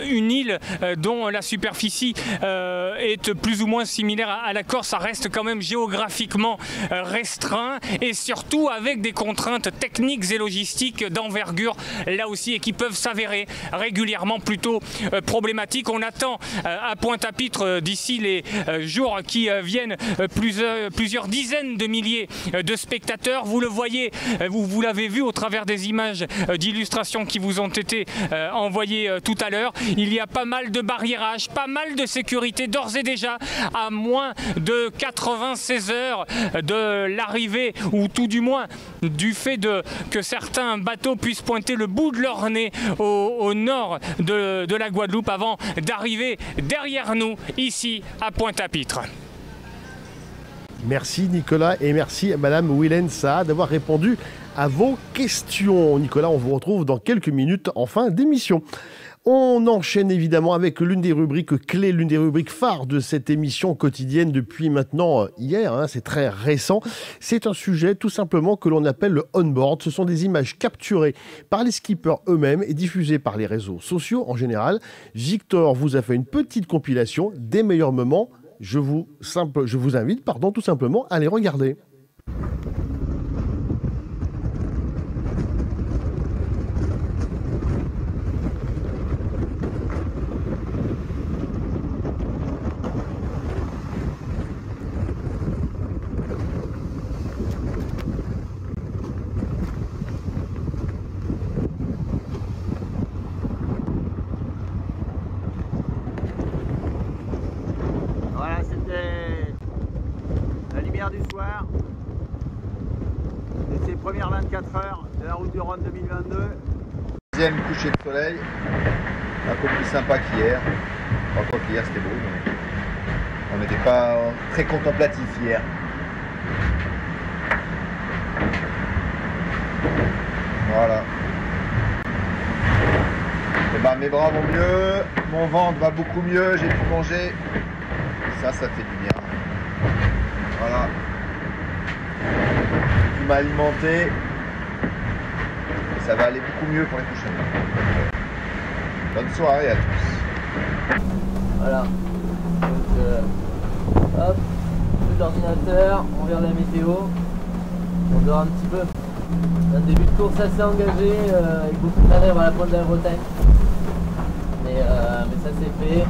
une île dont la superficie est plus ou moins similaire à la Corse. Ça reste quand même géographiquement restreint et surtout avec des contraintes techniques et logistiques d'envergure là aussi, et qui peuvent s'avérer régulièrement plutôt problématiques. On attend à Pointe-à-Pitre d'ici les jours qui viennent plusieurs dizaines de milliers de spectateurs. Vous le voyez, vous l'avez vu au travers des images d'illustration qui vous ont été envoyées tout à l'heure. Il y a pas mal de barriérage, pas mal de sécurité d'ores et déjà à moins de 96 heures de l'arrivée, ou tout du moins du fait que certains bateaux puissent pointer le bout de leur nez au nord de la Guadeloupe avant d'arriver derrière nous ici à Pointe-à-Pitre. Merci Nicolas et merci à Madame Willen Saad d'avoir répondu à vos questions. Nicolas, on vous retrouve dans quelques minutes en fin d'émission. On enchaîne évidemment avec l'une des rubriques clés, l'une des rubriques phares de cette émission quotidienne depuis maintenant hier, c'est très récent. C'est un sujet tout simplement que l'on appelle le on-board. Ce sont des images capturées par les skippers eux-mêmes et diffusées par les réseaux sociaux en général. Victor vous a fait une petite compilation des meilleurs moments. Je vous invite tout simplement à les regarder. premières 24 heures de la route du Rhône 2022. Deuxième coucher de soleil, un peu plus sympa qu'hier. Encore qu'hier c'était beau, mais on n'était pas très contemplatif hier. Voilà. Et ben, mes bras vont mieux, mon ventre va beaucoup mieux, j'ai pu manger. Ça fait du bien. Voilà. Je m'alimenter. Et ça va aller beaucoup mieux pour les prochaines. Bonne soirée à tous. Voilà. Donc, hop, l'ordinateur, on regarde la météo. On dort un petit peu. Un début de course assez engagé, avec beaucoup de manœuvres à la pointe de la Bretagne. Mais ça c'est fait.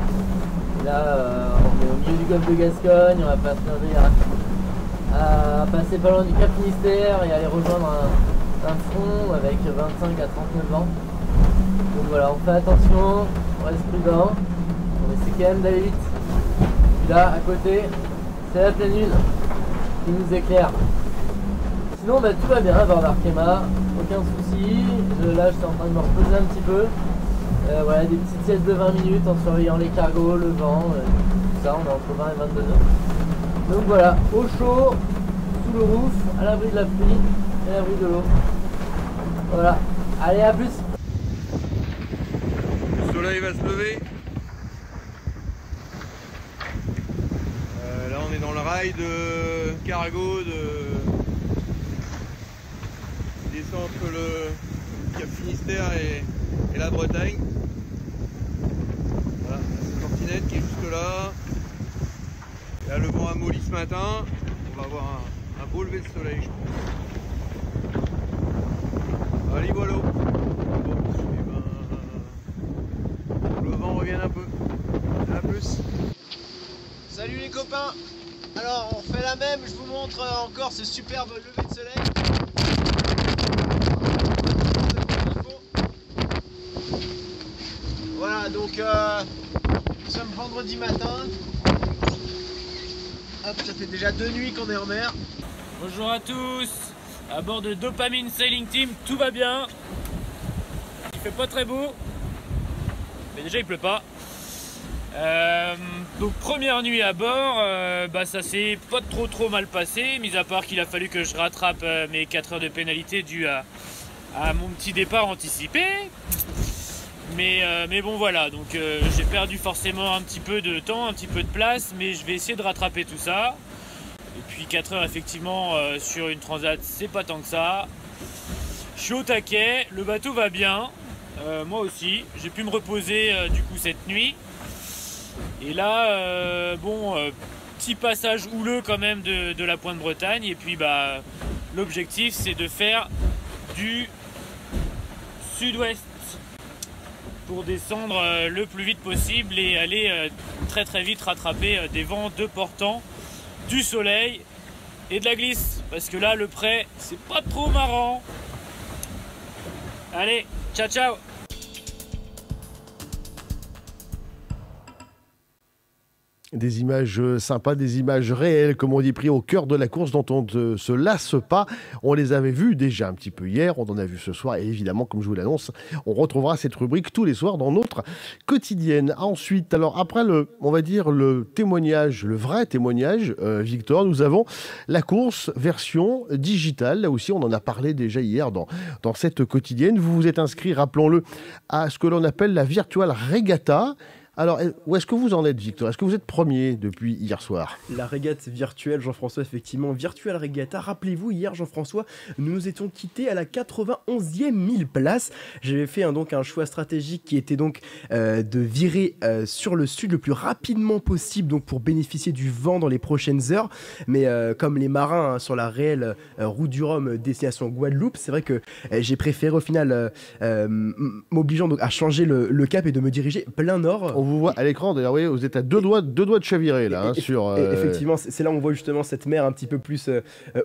Et là, on est au milieu du golfe de Gascogne, on va pas tarder à passer pas loin du Cap Finistère et aller rejoindre un front avec 25 à 39 vents. Donc voilà, on fait attention, on reste prudent, on essaie quand même d'aller vite. Puis là, à côté, c'est la pleine lune qui nous éclaire. Sinon, tout va bien à Bord-d'Arkema, aucun souci. Là, je suis en train de me reposer un petit peu. Voilà, des petites siestes de 20 minutes en surveillant les cargos, le vent, tout ça, on est entre 20 et 22 heures. Donc voilà, au chaud, sous le roof, à l'abri de la pluie et à l'abri de l'eau. Voilà, allez, à plus. Le soleil va se lever. Là, on est dans le rail de cargo qui descend entre le Cap Finistère et la Bretagne. Voilà, c'est Fortinette qui est juste là. Là, le vent a molli ce matin. On va avoir un beau lever de soleil, je pense. Allez, voilà. Bon, le vent revienne un peu. À plus. Salut les copains. Alors, on fait la même. Je vous montre encore ce superbe lever de soleil. Voilà, donc nous sommes vendredi matin. Hop, ça fait déjà 2 nuits qu'on est en mer. Bonjour à tous, à bord de Dopamine Sailing Team, tout va bien. Il fait pas très beau, mais déjà il pleut pas. Donc première nuit à bord, ça s'est pas trop mal passé, mis à part qu'il a fallu que je rattrape mes 4 heures de pénalité dues à mon petit départ anticipé. Mais bon voilà, donc j'ai perdu forcément un petit peu de temps, un petit peu de place, mais je vais essayer de rattraper tout ça. Et puis 4 heures effectivement sur une transat, c'est pas tant que ça. Je suis au taquet, le bateau va bien, moi aussi, j'ai pu me reposer du coup cette nuit. Et là, petit passage houleux quand même de la Pointe Bretagne, et puis l'objectif c'est de faire du sud-ouest pour descendre le plus vite possible et aller très vite rattraper des vents de portant, du soleil et de la glisse, parce que là le prêt c'est pas trop marrant. Allez, ciao ciao. Des images sympas, des images réelles, comme on dit, pris au cœur de la course dont on ne se lasse pas. On les avait vus déjà un petit peu hier, on en a vu ce soir, et évidemment, comme je vous l'annonce, on retrouvera cette rubrique tous les soirs dans notre quotidienne. Ensuite, alors après on va dire le témoignage, le vrai témoignage, Victor, nous avons la course version digitale. Là aussi, on en a parlé déjà hier dans cette quotidienne. Vous vous êtes inscrit, rappelons-le, à ce que l'on appelle la Virtual Regatta. Alors, où est-ce que vous en êtes, Victor? Est-ce que vous êtes premier depuis hier soir? La régate virtuelle, Jean-François, effectivement. Virtual Regatta. Rappelez-vous, hier, Jean-François, nous nous étions quittés à la 91e 1000 places. J'avais fait un choix stratégique qui était donc de virer sur le sud le plus rapidement possible, donc pour bénéficier du vent dans les prochaines heures. Mais comme les marins sur la réelle route du Rhum destination Guadeloupe, c'est vrai que j'ai préféré au final m'obligeant donc à changer le cap et de me diriger plein nord. vous voit à l'écran. D'ailleurs, oui, vous êtes à deux doigts de chavirer là. Effectivement, c'est là où on voit justement cette mer un petit peu plus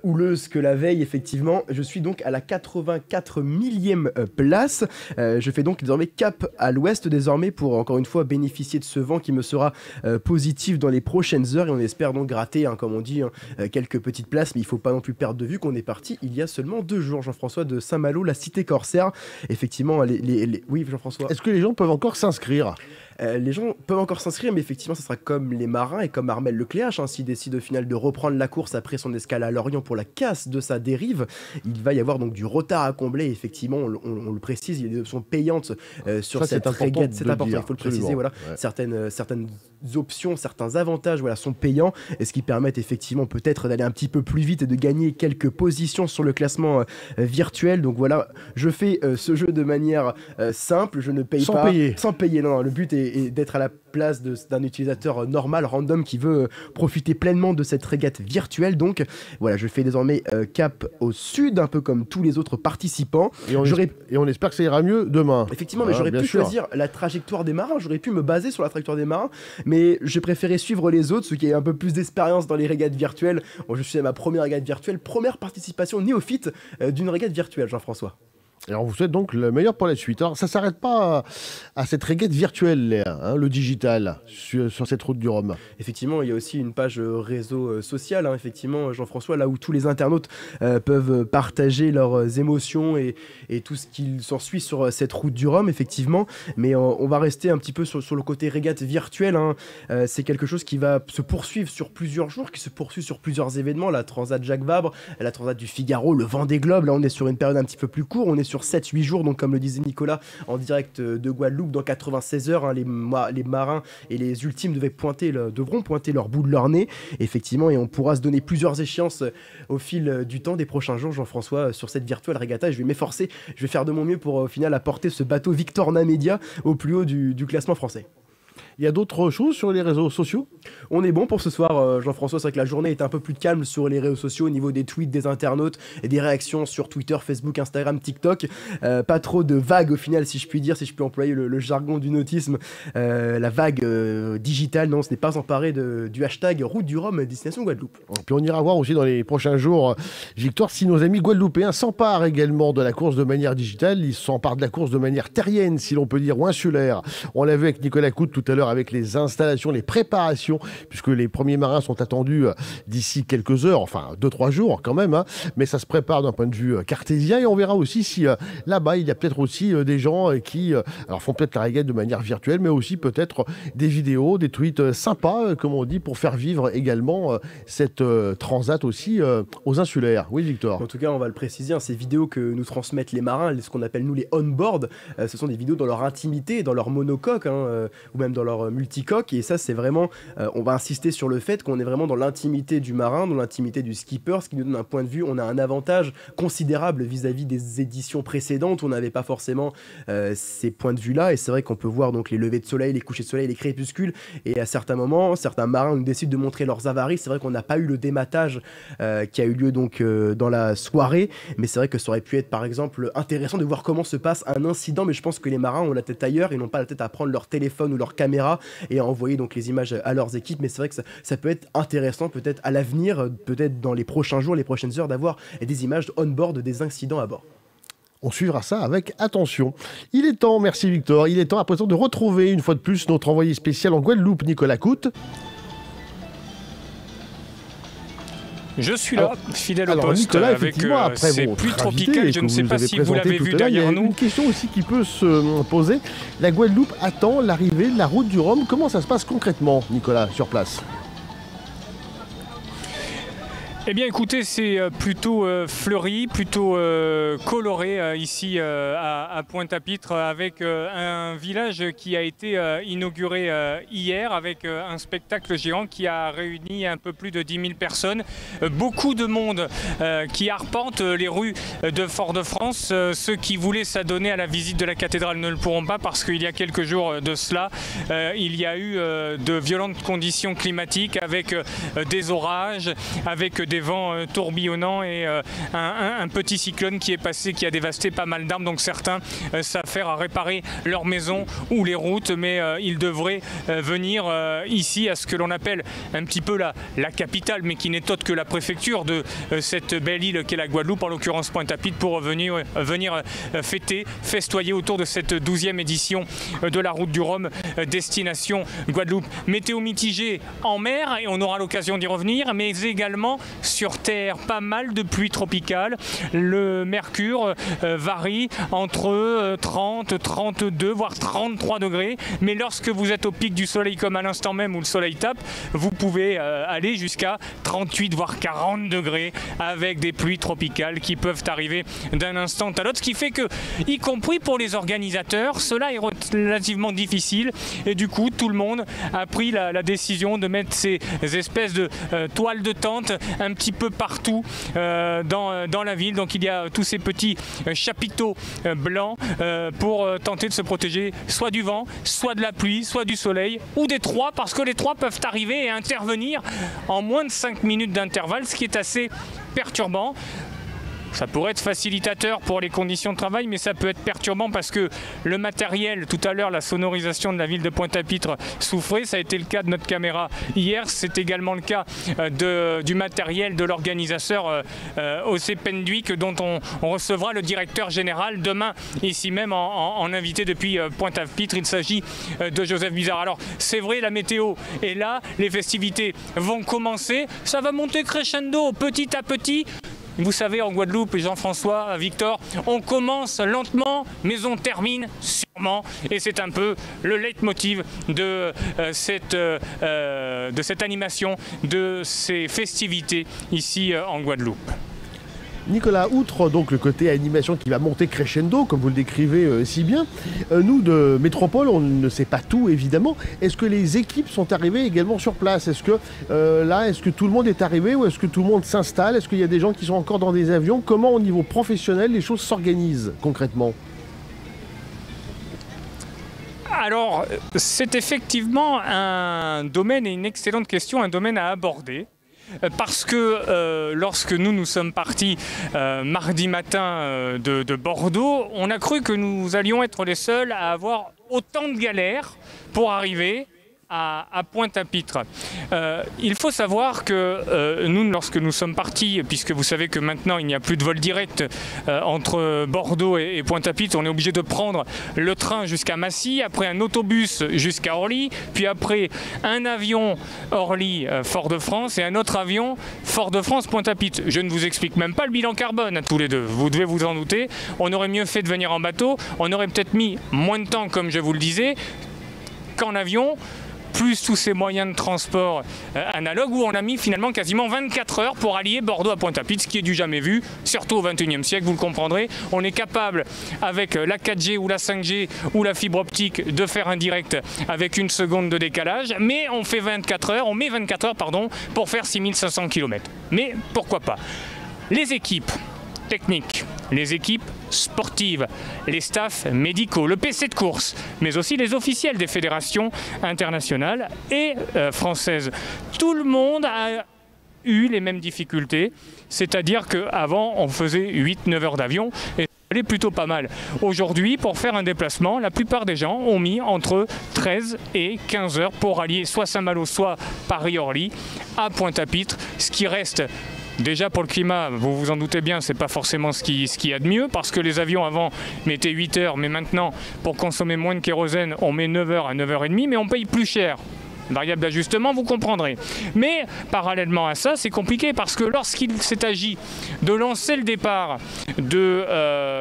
houleuse que la veille. Effectivement, je suis donc à la 84 millième place. Je fais donc désormais cap à l'ouest désormais pour encore une fois bénéficier de ce vent qui me sera positif dans les prochaines heures et on espère donc gratter, comme on dit, quelques petites places. Mais il ne faut pas non plus perdre de vue qu'on est parti il y a seulement 2 jours, Jean-François, de Saint-Malo, la cité corsaire. Effectivement, oui, Jean-François. Est-ce que les gens peuvent encore s'inscrire ? Les gens peuvent encore s'inscrire, mais effectivement, ça sera comme les marins et comme Armel Lecléache, s'il décide au final de reprendre la course après son escale à Lorient pour la casse de sa dérive. Il va y avoir donc du retard à combler. Effectivement, on le précise, il y a des options payantes sur cette régate. C'est important, il faut le préciser. Voilà. Ouais. Certaines options, certains avantages sont payants, et ce qui permet effectivement peut-être d'aller un petit peu plus vite et de gagner quelques positions sur le classement virtuel. Donc voilà, je fais ce jeu de manière simple, je ne paye pas. Sans payer. Non, le but est d'être à la place d'un utilisateur normal, random, qui veut profiter pleinement de cette régate virtuelle. Donc voilà, je fais désormais cap au sud, un peu comme tous les autres participants. Et on espère que ça ira mieux demain. Effectivement, mais j'aurais pu choisir la trajectoire des marins, j'aurais pu me baser sur la trajectoire des marins, mais j'ai préféré suivre les autres, ceux qui ont un peu plus d'expérience dans les régates virtuelles. Bon, je suis à ma première régate virtuelle, première participation néophyte d'une régate virtuelle, Jean-François. Alors on vous souhaite donc le meilleur pour la suite. Alors ça ne s'arrête pas à cette régate virtuelle, Léa, le digital, sur cette route du Rhum. Effectivement, il y a aussi une page réseau social, effectivement, Jean-François, là où tous les internautes peuvent partager leurs émotions et tout ce qui s'ensuit sur cette route du Rhum, effectivement. Mais on va rester un petit peu sur le côté régate virtuelle. C'est quelque chose qui va se poursuivre sur plusieurs jours, qui se poursuit sur plusieurs événements. La Transat Jacques Vabre, la Transat du Figaro, le Vendée Globe. Là, on est sur une période un petit peu plus courte. On est sur 7-8 jours, donc comme le disait Nicolas, en direct de Guadeloupe dans 96 heures, les marins et les ultimes devront pointer leur bout de leur nez, effectivement, et on pourra se donner plusieurs échéances au fil du temps des prochains jours, Jean-François, sur cette virtuelle régata. Je vais m'efforcer, je vais faire de mon mieux pour au final apporter ce bateau Victorna Media au plus haut du classement français. Il y a d'autres choses sur les réseaux sociaux ? On est bon pour ce soir, Jean-François. C'est vrai que la journée est un peu plus calme sur les réseaux sociaux au niveau des tweets des internautes et des réactions sur Twitter, Facebook, Instagram, TikTok. Pas trop de vagues au final, si je puis dire, si je peux employer le jargon du nautisme. La vague digitale, non, ce n'est pas emparé du hashtag Route du Rhum destination Guadeloupe. Et puis on ira voir aussi dans les prochains jours, Victor, si nos amis guadeloupéens s'emparent également de la course de manière digitale. Ils s'emparent de la course de manière terrienne, si l'on peut dire, ou insulaire. On l'a vu avec Nicolas Coute tout à l'heure avec les installations, les préparations, puisque les premiers marins sont attendus d'ici quelques heures, enfin 2-3 jours quand même, mais ça se prépare d'un point de vue cartésien, et on verra aussi si là-bas il y a peut-être aussi des gens qui font peut-être la régate de manière virtuelle, mais aussi peut-être des vidéos, des tweets sympas, comme on dit, pour faire vivre également cette transat aussi aux insulaires. Oui, Victor. En tout cas, on va le préciser, ces vidéos que nous transmettent les marins, ce qu'on appelle nous les on-board, ce sont des vidéos dans leur intimité, dans leur monocoque, ou même dans leur multicoque, et ça c'est vraiment, on va insister sur le fait qu'on est vraiment dans l'intimité du marin, dans l'intimité du skipper, ce qui nous donne un point de vue, on a un avantage considérable vis-à-vis des éditions précédentes où on n'avait pas forcément ces points de vue là, et c'est vrai qu'on peut voir donc les levées de soleil, les couchers de soleil, les crépuscules, et à certains moments, certains marins nous décident de montrer leurs avaries. C'est vrai qu'on n'a pas eu le dématage qui a eu lieu donc dans la soirée, mais c'est vrai que ça aurait pu être par exemple intéressant de voir comment se passe un incident, mais je pense que les marins ont la tête ailleurs, ils n'ont pas la tête à prendre leur téléphone ou leur caméra et à envoyer donc les images à leurs équipes, mais c'est vrai que ça peut être intéressant peut-être à l'avenir, peut-être dans les prochains jours, les prochaines heures, d'avoir des images on-board des incidents à bord. On suivra ça avec attention. Il est temps, merci Victor, il est temps à présent de retrouver une fois de plus notre envoyé spécial en Guadeloupe, Nicolas Coute. Je suis là, fidèle au poste, Nicolas, avec ces pluies tropicales. Je ne sais pas si vous l'avez vu derrière nous. Une question aussi qui peut se poser. La Guadeloupe attend l'arrivée de la route du Rhum. Comment ça se passe concrètement, Nicolas, sur place ? Eh bien écoutez, c'est plutôt fleuri, plutôt coloré ici à Pointe-à-Pitre, avec un village qui a été inauguré hier avec un spectacle géant qui a réuni un peu plus de 10 000 personnes. Beaucoup de monde qui arpente les rues de Fort-de-France. Ceux qui voulaient s'adonner à la visite de la cathédrale ne le pourront pas parce qu'il y a quelques jours de cela, il y a eu de violentes conditions climatiques avec des orages, avec des des vents tourbillonnants et un petit cyclone qui est passé, qui a dévasté pas mal d'arbres. Donc certains s'affairent à réparer leurs maisons ou les routes, mais ils devraient venir ici à ce que l'on appelle un petit peu la capitale, mais qui n'est autre que la préfecture de cette belle île qu'est la Guadeloupe, en l'occurrence Pointe-à-Pitre, pour venir fêter, festoyer autour de cette 12e édition de la Route du Rhum, destination Guadeloupe. Météo mitigée en mer, et on aura l'occasion d'y revenir, mais également sur terre, pas mal de pluie tropicale. Le mercure varie entre 30, 32, voire 33 degrés, mais lorsque vous êtes au pic du soleil comme à l'instant même où le soleil tape, vous pouvez aller jusqu'à 38 voire 40 degrés avec des pluies tropicales qui peuvent arriver d'un instant à l'autre, ce qui fait que, y compris pour les organisateurs, cela est relativement difficile, et du coup tout le monde a pris la décision de mettre ces espèces de toiles de tente un petit peu partout dans la ville. Donc il y a tous ces petits chapiteaux blancs pour tenter de se protéger soit du vent, soit de la pluie, soit du soleil, ou des trois, parce que les trois peuvent arriver et intervenir en moins de 5 minutes d'intervalle, ce qui est assez perturbant. Ça pourrait être facilitateur pour les conditions de travail, mais ça peut être perturbant parce que le matériel, tout à l'heure, la sonorisation de la ville de Pointe-à-Pitre souffrait. Ça a été le cas de notre caméra hier. C'est également le cas du matériel de l'organisateur OC Penduic, dont on recevra le directeur général demain, ici même, en invité depuis Pointe-à-Pitre. Il s'agit de Joseph Bizarre. Alors, c'est vrai, la météo est là. Les festivités vont commencer. Ça va monter crescendo petit à petit. Vous savez, en Guadeloupe, Jean-François, Victor, on commence lentement, mais on termine sûrement. Et c'est un peu le leitmotiv de cette animation, de ces festivités ici en Guadeloupe. Nicolas, outre donc le côté animation qui va monter crescendo, comme vous le décrivez si bien, nous de Métropole, on ne sait pas tout évidemment. Est-ce que les équipes sont arrivées également sur place? Est-ce que est-ce que tout le monde est arrivé, ou est-ce que tout le monde s'installe? Est-ce qu'il y a des gens qui sont encore dans des avions? Comment au niveau professionnel les choses s'organisent concrètement? Alors, c'est effectivement un domaine, et une excellente question, un domaine à aborder. Parce que lorsque nous sommes partis mardi matin de Bordeaux, on a cru que nous allions être les seuls à avoir autant de galères pour arriver à Pointe-à-Pitre. Il faut savoir que nous, lorsque nous sommes partis, puisque vous savez que maintenant il n'y a plus de vol direct entre Bordeaux et Pointe-à-Pitre, on est obligé de prendre le train jusqu'à Massy, après un autobus jusqu'à Orly, puis après un avion Orly-Fort-de-France et un autre avion Fort-de-France-Pointe-à-Pitre. Je ne vous explique même pas le bilan carbone à tous les deux, vous devez vous en douter. On aurait mieux fait de venir en bateau, on aurait peut-être mis moins de temps, comme je vous le disais, qu'en avion, plus tous ces moyens de transport analogues, où on a mis finalement quasiment 24 heures pour allier Bordeaux à Pointe-à-Pitre, ce qui est du jamais vu, surtout au XXIe siècle, vous le comprendrez. On est capable, avec la 4G ou la 5G ou la fibre optique, de faire un direct avec 1 seconde de décalage, mais on met 24 heures pour faire 6500 km. Mais pourquoi pas? Les équipes techniques, les équipes sportives, les staffs médicaux, le PC de course, mais aussi les officiels des fédérations internationales et françaises. Tout le monde a eu les mêmes difficultés, c'est-à-dire qu'avant on faisait 8-9 heures d'avion et ça allait plutôt pas mal. Aujourd'hui, pour faire un déplacement, la plupart des gens ont mis entre 13 et 15 heures pour allier soit Saint-Malo, soit Paris-Orly à Pointe-à-Pitre, ce qui reste... Déjà pour le climat, vous vous en doutez bien, c'est pas forcément ce qu'il y a de mieux, parce que les avions avant mettaient 8 heures, mais maintenant, pour consommer moins de kérosène, on met 9 heures à 9h30, mais on paye plus cher. Variable d'ajustement, vous comprendrez. Mais parallèlement à ça, c'est compliqué parce que lorsqu'il s'est agi de lancer le départ de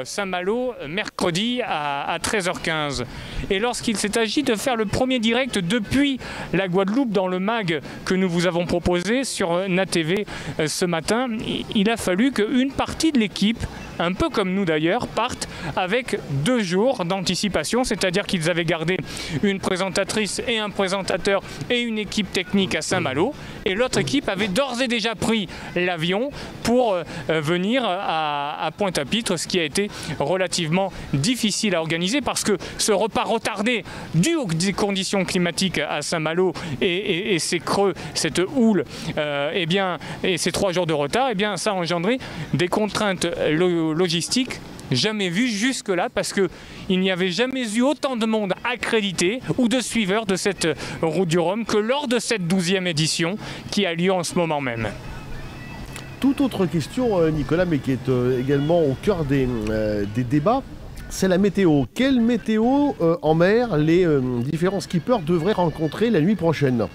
Saint-Malo mercredi à 13h15, et lorsqu'il s'est agi de faire le premier direct depuis la Guadeloupe dans le MAG que nous vous avons proposé sur NATV ce matin, il a fallu qu'une partie de l'équipe un peu comme nous d'ailleurs, partent avec 2 jours d'anticipation, c'est-à-dire qu'ils avaient gardé une présentatrice et un présentateur et une équipe technique à Saint-Malo, et l'autre équipe avait d'ores et déjà pris l'avion pour venir à Pointe-à-Pitre, ce qui a été relativement difficile à organiser parce que ce repas retardé dû aux conditions climatiques à Saint-Malo et ces creux, cette houle, et ces 3 jours de retard, ça a engendré des contraintes logistiques jamais vues jusque-là parce qu'il n'y avait jamais eu autant de monde accrédité ou de suiveurs de cette route du Rhum que lors de cette 12e édition qui a lieu en ce moment même. Toute autre question, Nicolas, mais qui est également au cœur des débats, c'est la météo. Quelle météo en mer les différents skippers devraient rencontrer la nuit prochaine?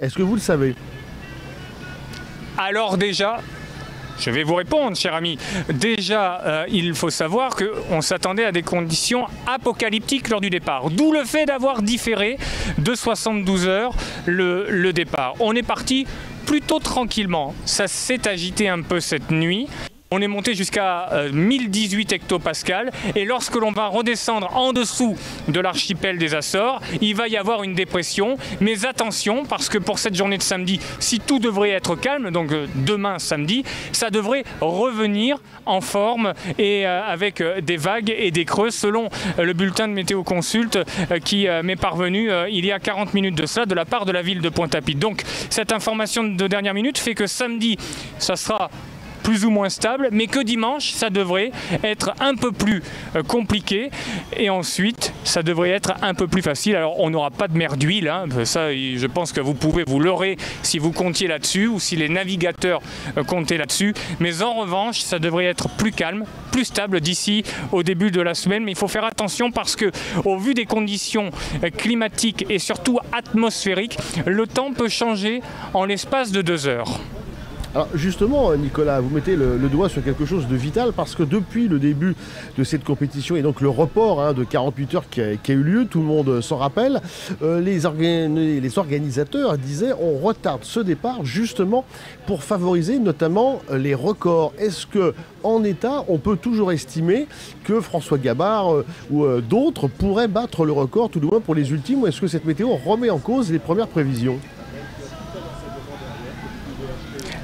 Est-ce que vous le savez? Alors déjà, je vais vous répondre, cher ami. Déjà, il faut savoir qu'on s'attendait à des conditions apocalyptiques lors du départ. D'où le fait d'avoir différé de 72 heures le départ. On est parti plutôt tranquillement. Ça s'est agité un peu cette nuit. On est monté jusqu'à 1018 hectopascales et lorsque l'on va redescendre en dessous de l'archipel des Açores, il va y avoir une dépression. Mais attention, parce que pour cette journée de samedi, si tout devrait être calme, donc demain samedi, ça devrait revenir en forme et avec des vagues et des creux selon le bulletin de Météo Consult qui m'est parvenu il y a 40 minutes de cela de la part de la ville de Pointe-à-Pitre. Donc cette information de dernière minute fait que samedi, ça sera plus ou moins stable, mais que dimanche, ça devrait être un peu plus compliqué et ensuite, ça devrait être un peu plus facile. Alors, on n'aura pas de mer d'huile, hein. Ça, je pense que vous pouvez vous leurrer si vous comptiez là-dessus ou si les navigateurs comptaient là-dessus, mais en revanche, ça devrait être plus calme, plus stable d'ici au début de la semaine, mais il faut faire attention parce que, au vu des conditions climatiques et surtout atmosphériques, le temps peut changer en l'espace de 2 heures. Alors justement, Nicolas, vous mettez le doigt sur quelque chose de vital parce que depuis le début de cette compétition et donc le report de 48 heures qui a eu lieu, tout le monde s'en rappelle, les organisateurs disaient on retarde ce départ justement pour favoriser notamment les records. Est-ce que en état, on peut toujours estimer que François Gabard ou d'autres pourraient battre le record, tout du moins pour les ultimes, ou est-ce que cette météo remet en cause les premières prévisions ?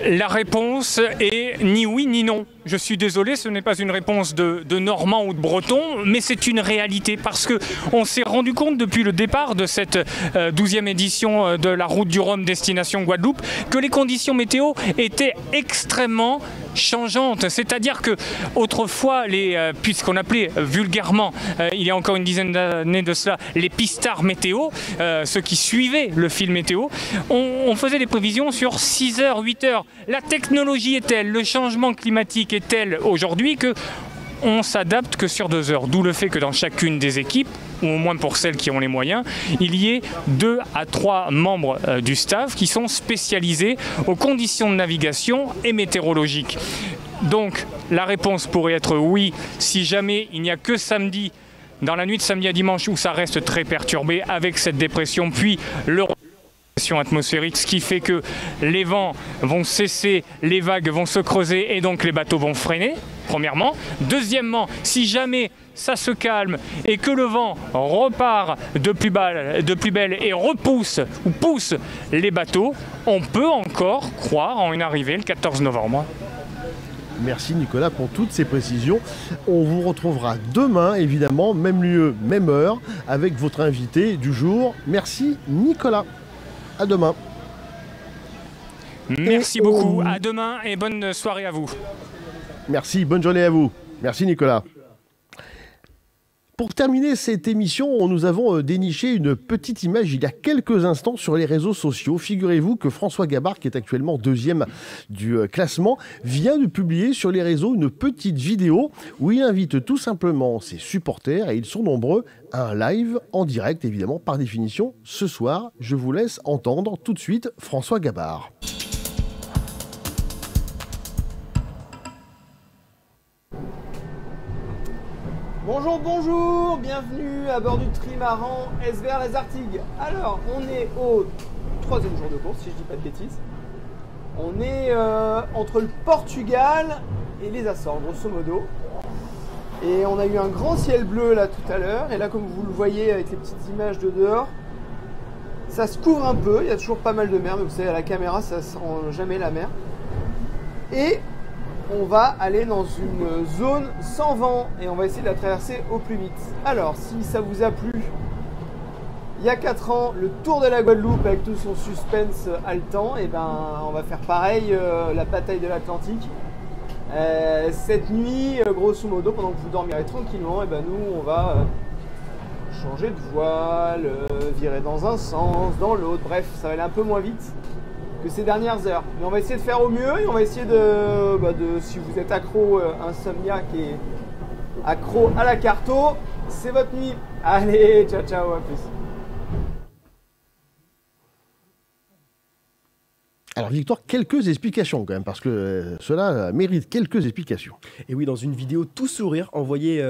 La réponse est ni oui ni non. Je suis désolé, ce n'est pas une réponse de Normand ou de Breton, mais c'est une réalité parce qu'on s'est rendu compte depuis le départ de cette 12e édition de la route du Rhum destination Guadeloupe que les conditions météo étaient extrêmement changeantes. C'est-à-dire que autrefois, puisqu'on appelait vulgairement, il y a encore une dizaine d'années de cela, les pistards météo, ceux qui suivaient le fil météo, on faisait des prévisions sur 6 heures, 8 heures. La technologie est telle, le changement climatique est tel aujourd'hui que on s'adapte que sur 2 heures. D'où le fait que dans chacune des équipes, ou au moins pour celles qui ont les moyens, il y ait 2 à 3 membres du staff qui sont spécialisés aux conditions de navigation et météorologiques. Donc la réponse pourrait être oui si jamais il n'y a que samedi, dans la nuit de samedi à dimanche où ça reste très perturbé avec cette dépression, puis le atmosphérique, ce qui fait que les vents vont cesser, les vagues vont se creuser et donc les bateaux vont freiner, premièrement. Deuxièmement, si jamais ça se calme et que le vent repart de plus belle et repousse ou pousse les bateaux, on peut encore croire en une arrivée le 14 novembre. Merci Nicolas pour toutes ces précisions. On vous retrouvera demain, évidemment, même lieu, même heure, avec votre invité du jour. Merci Nicolas. À demain. Merci beaucoup. À demain et bonne soirée à vous. Merci, bonne journée à vous. Merci Nicolas. Pour terminer cette émission, nous avons déniché une petite image il y a quelques instants sur les réseaux sociaux. Figurez-vous que François Gabard, qui est actuellement 2e du classement, vient de publier sur les réseaux une petite vidéo où il invite tout simplement ses supporters, et ils sont nombreux, à un live en direct, évidemment, par définition, ce soir. Je vous laisse entendre tout de suite François Gabard. Bonjour, bonjour, bienvenue à bord du trimaran SVR Les Artigues. Alors, on est au 3e jour de course, si je dis pas de bêtises. On est entre le Portugal et les Açores, grosso modo. Et on a eu un grand ciel bleu là tout à l'heure, et là comme vous le voyez avec les petites images de dehors, ça se couvre un peu, il y a toujours pas mal de mer, mais vous savez à la caméra ça sent jamais la mer. Et on va aller dans une zone sans vent, et on va essayer de la traverser au plus vite. Alors si ça vous a plu, il y a 4 ans, le tour de la Guadeloupe avec tout son suspense haletant, et ben on va faire pareil, la bataille de l'Atlantique. Cette nuit, grosso modo, pendant que vous dormirez tranquillement, et ben nous on va changer de voile, virer dans un sens, dans l'autre, bref, ça va aller un peu moins vite que ces dernières heures. Mais on va essayer de faire au mieux et on va essayer de si vous êtes accro, insomniaque et accro à la carto, c'est votre nuit. Allez, ciao ciao, à plus. Alors Victor, quelques explications quand même, parce que cela mérite quelques explications. Et oui, dans une vidéo tout sourire envoyée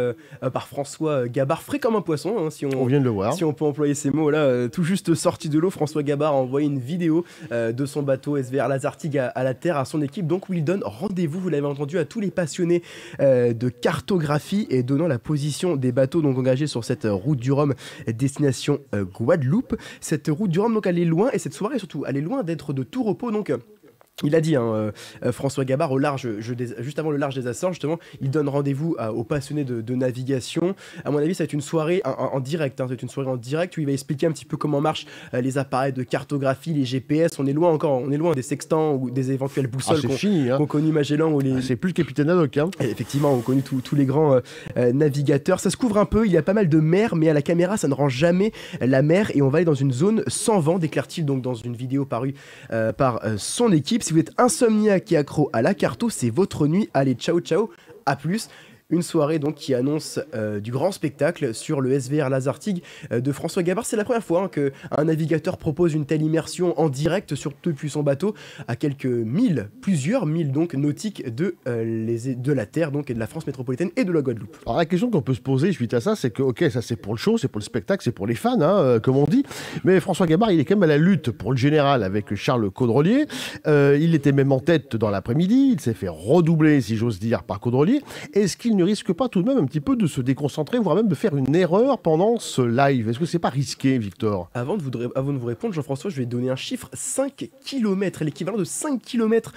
par François Gabard, frais comme un poisson, hein, on vient de le voir. Si on peut employer ces mots-là, tout juste sorti de l'eau, François Gabard a envoyé une vidéo de son bateau SVR L'Azartigue à la terre, à son équipe, donc où il donne rendez-vous, vous l'avez entendu, à tous les passionnés de cartographie et donnant la position des bateaux donc engagés sur cette route du Rhum destination Guadeloupe. Cette route du Rhum, donc elle est loin, et cette soirée surtout, elle est loin d'être de tout repos. Donc il a dit, François Gabard, au large, juste avant le large des Açores, justement, il donne rendez-vous aux passionnés de navigation. À mon avis, ça va être une soirée en direct. Hein, c'est une soirée en direct où il va expliquer un petit peu comment marchent les appareils de cartographie, les GPS. On est loin des sextants ou des éventuelles boussoles qu'ont connu Magellan. C'est plus le capitaine Haddock. Hein. Effectivement, on connaît tous les grands navigateurs. Ça se couvre un peu, il y a pas mal de mer, mais à la caméra, ça ne rend jamais la mer. Et on va aller dans une zone sans vent, déclare-t-il donc dans une vidéo parue par son équipe. Si vous êtes insomniaque et accro à la carto, c'est votre nuit. Allez, ciao ciao, à plus. Une soirée donc qui annonce du grand spectacle sur le SVR L'Azartigue de François Gabard. C'est la première fois qu'un navigateur propose une telle immersion en direct depuis son bateau à plusieurs milles donc nautiques de la Terre donc, et de la France métropolitaine et de la Guadeloupe. Alors la question qu'on peut se poser suite à ça, c'est que ok, ça c'est pour le show, c'est pour le spectacle, c'est pour les fans, hein, comme on dit, mais François Gabard il est quand même à la lutte pour le général avec Charles Caudrelier. Il était même en tête dans l'après-midi, il s'est fait redoubler si j'ose dire par Caudrelier. Est-ce qu'il ne risque pas tout de même un petit peu de se déconcentrer, voire même de faire une erreur pendant ce live? Est-ce que c'est pas risqué, Victor? Avant de vous répondre, Jean-François, je vais donner un chiffre: 5 km, l'équivalent de 5 km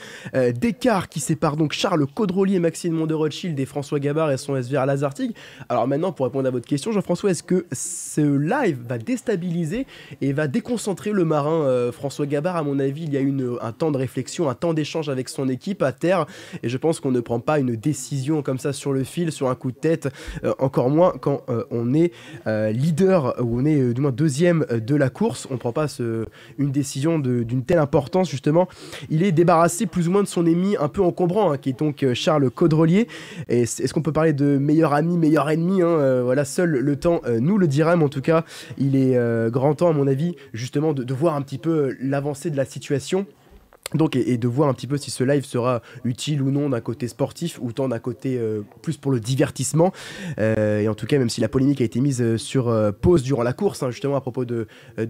d'écart qui sépare donc Charles Caudrelier, Maxime Mont de Rothschild et François Gabard et son SVR L'Azartigue. Alors maintenant, pour répondre à votre question, Jean-François, est-ce que ce live va déstabiliser et va déconcentrer le marin François Gabard? À mon avis, il y a eu un temps de réflexion, un temps d'échange avec son équipe à terre, et je pense qu'on ne prend pas une décision comme ça sur le fil, sur un coup de tête, encore moins quand on est leader ou on est du moins deuxième de la course. On ne prend pas une décision d'une telle importance. Justement, il est débarrassé plus ou moins de son ennemi un peu encombrant, hein, qui est donc Charles Caudrelier. Et est-ce qu'on peut parler de meilleur ami, meilleur ennemi, hein, voilà, seul le temps nous le dira, mais en tout cas il est grand temps à mon avis justement de voir un petit peu l'avancée de la situation. Donc, et de voir un petit peu si ce live sera utile ou non d'un côté sportif ou tant d'un côté plus pour le divertissement. Et en tout cas, même si la polémique a été mise sur pause durant la course, hein, justement à propos de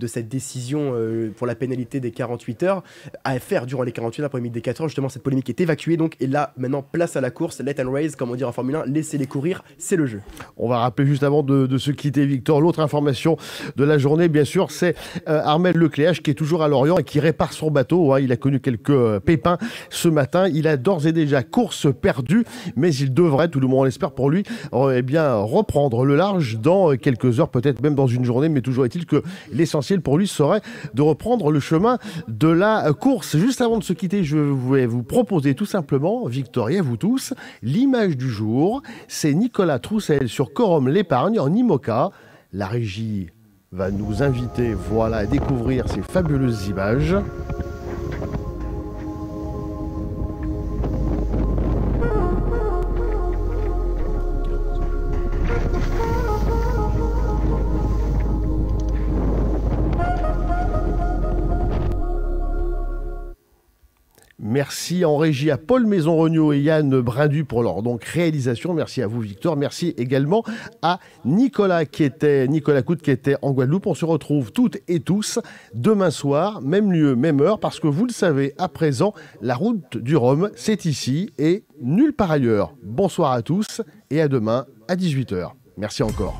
cette décision pour la pénalité des 48 heures, à faire durant les 48 heures pour les limite des 4 heures, justement cette polémique est évacuée. Donc, et là, maintenant, place à la course, let and race, comme on dit en Formule 1, laissez-les courir, c'est le jeu. On va rappeler juste avant de se quitter, Victor, l'autre information de la journée, bien sûr, c'est Armel Lecléache qui est toujours à Lorient et qui répare son bateau. Hein, il a connu quelques pépins ce matin. Il a d'ores et déjà course perdue, mais il devrait, tout le monde l'espère pour lui, reprendre le large dans quelques heures, peut-être même dans une journée, mais toujours est-il que l'essentiel pour lui serait de reprendre le chemin de la course. Juste avant de se quitter, je vais vous proposer tout simplement, Victor et à vous tous, l'image du jour. C'est Nicolas Troussel sur Corum l'Épargne en IMOCA. La régie va nous inviter, voilà, à découvrir ces fabuleuses images. Merci en régie à Paul Maison-Regnault et Yann Brindu pour leur réalisation. Merci à vous, Victor. Merci également à Nicolas Coude qui était en Guadeloupe. On se retrouve toutes et tous demain soir, même lieu, même heure, parce que vous le savez à présent, la route du Rhum, c'est ici et nulle part ailleurs. Bonsoir à tous et à demain à 18h. Merci encore.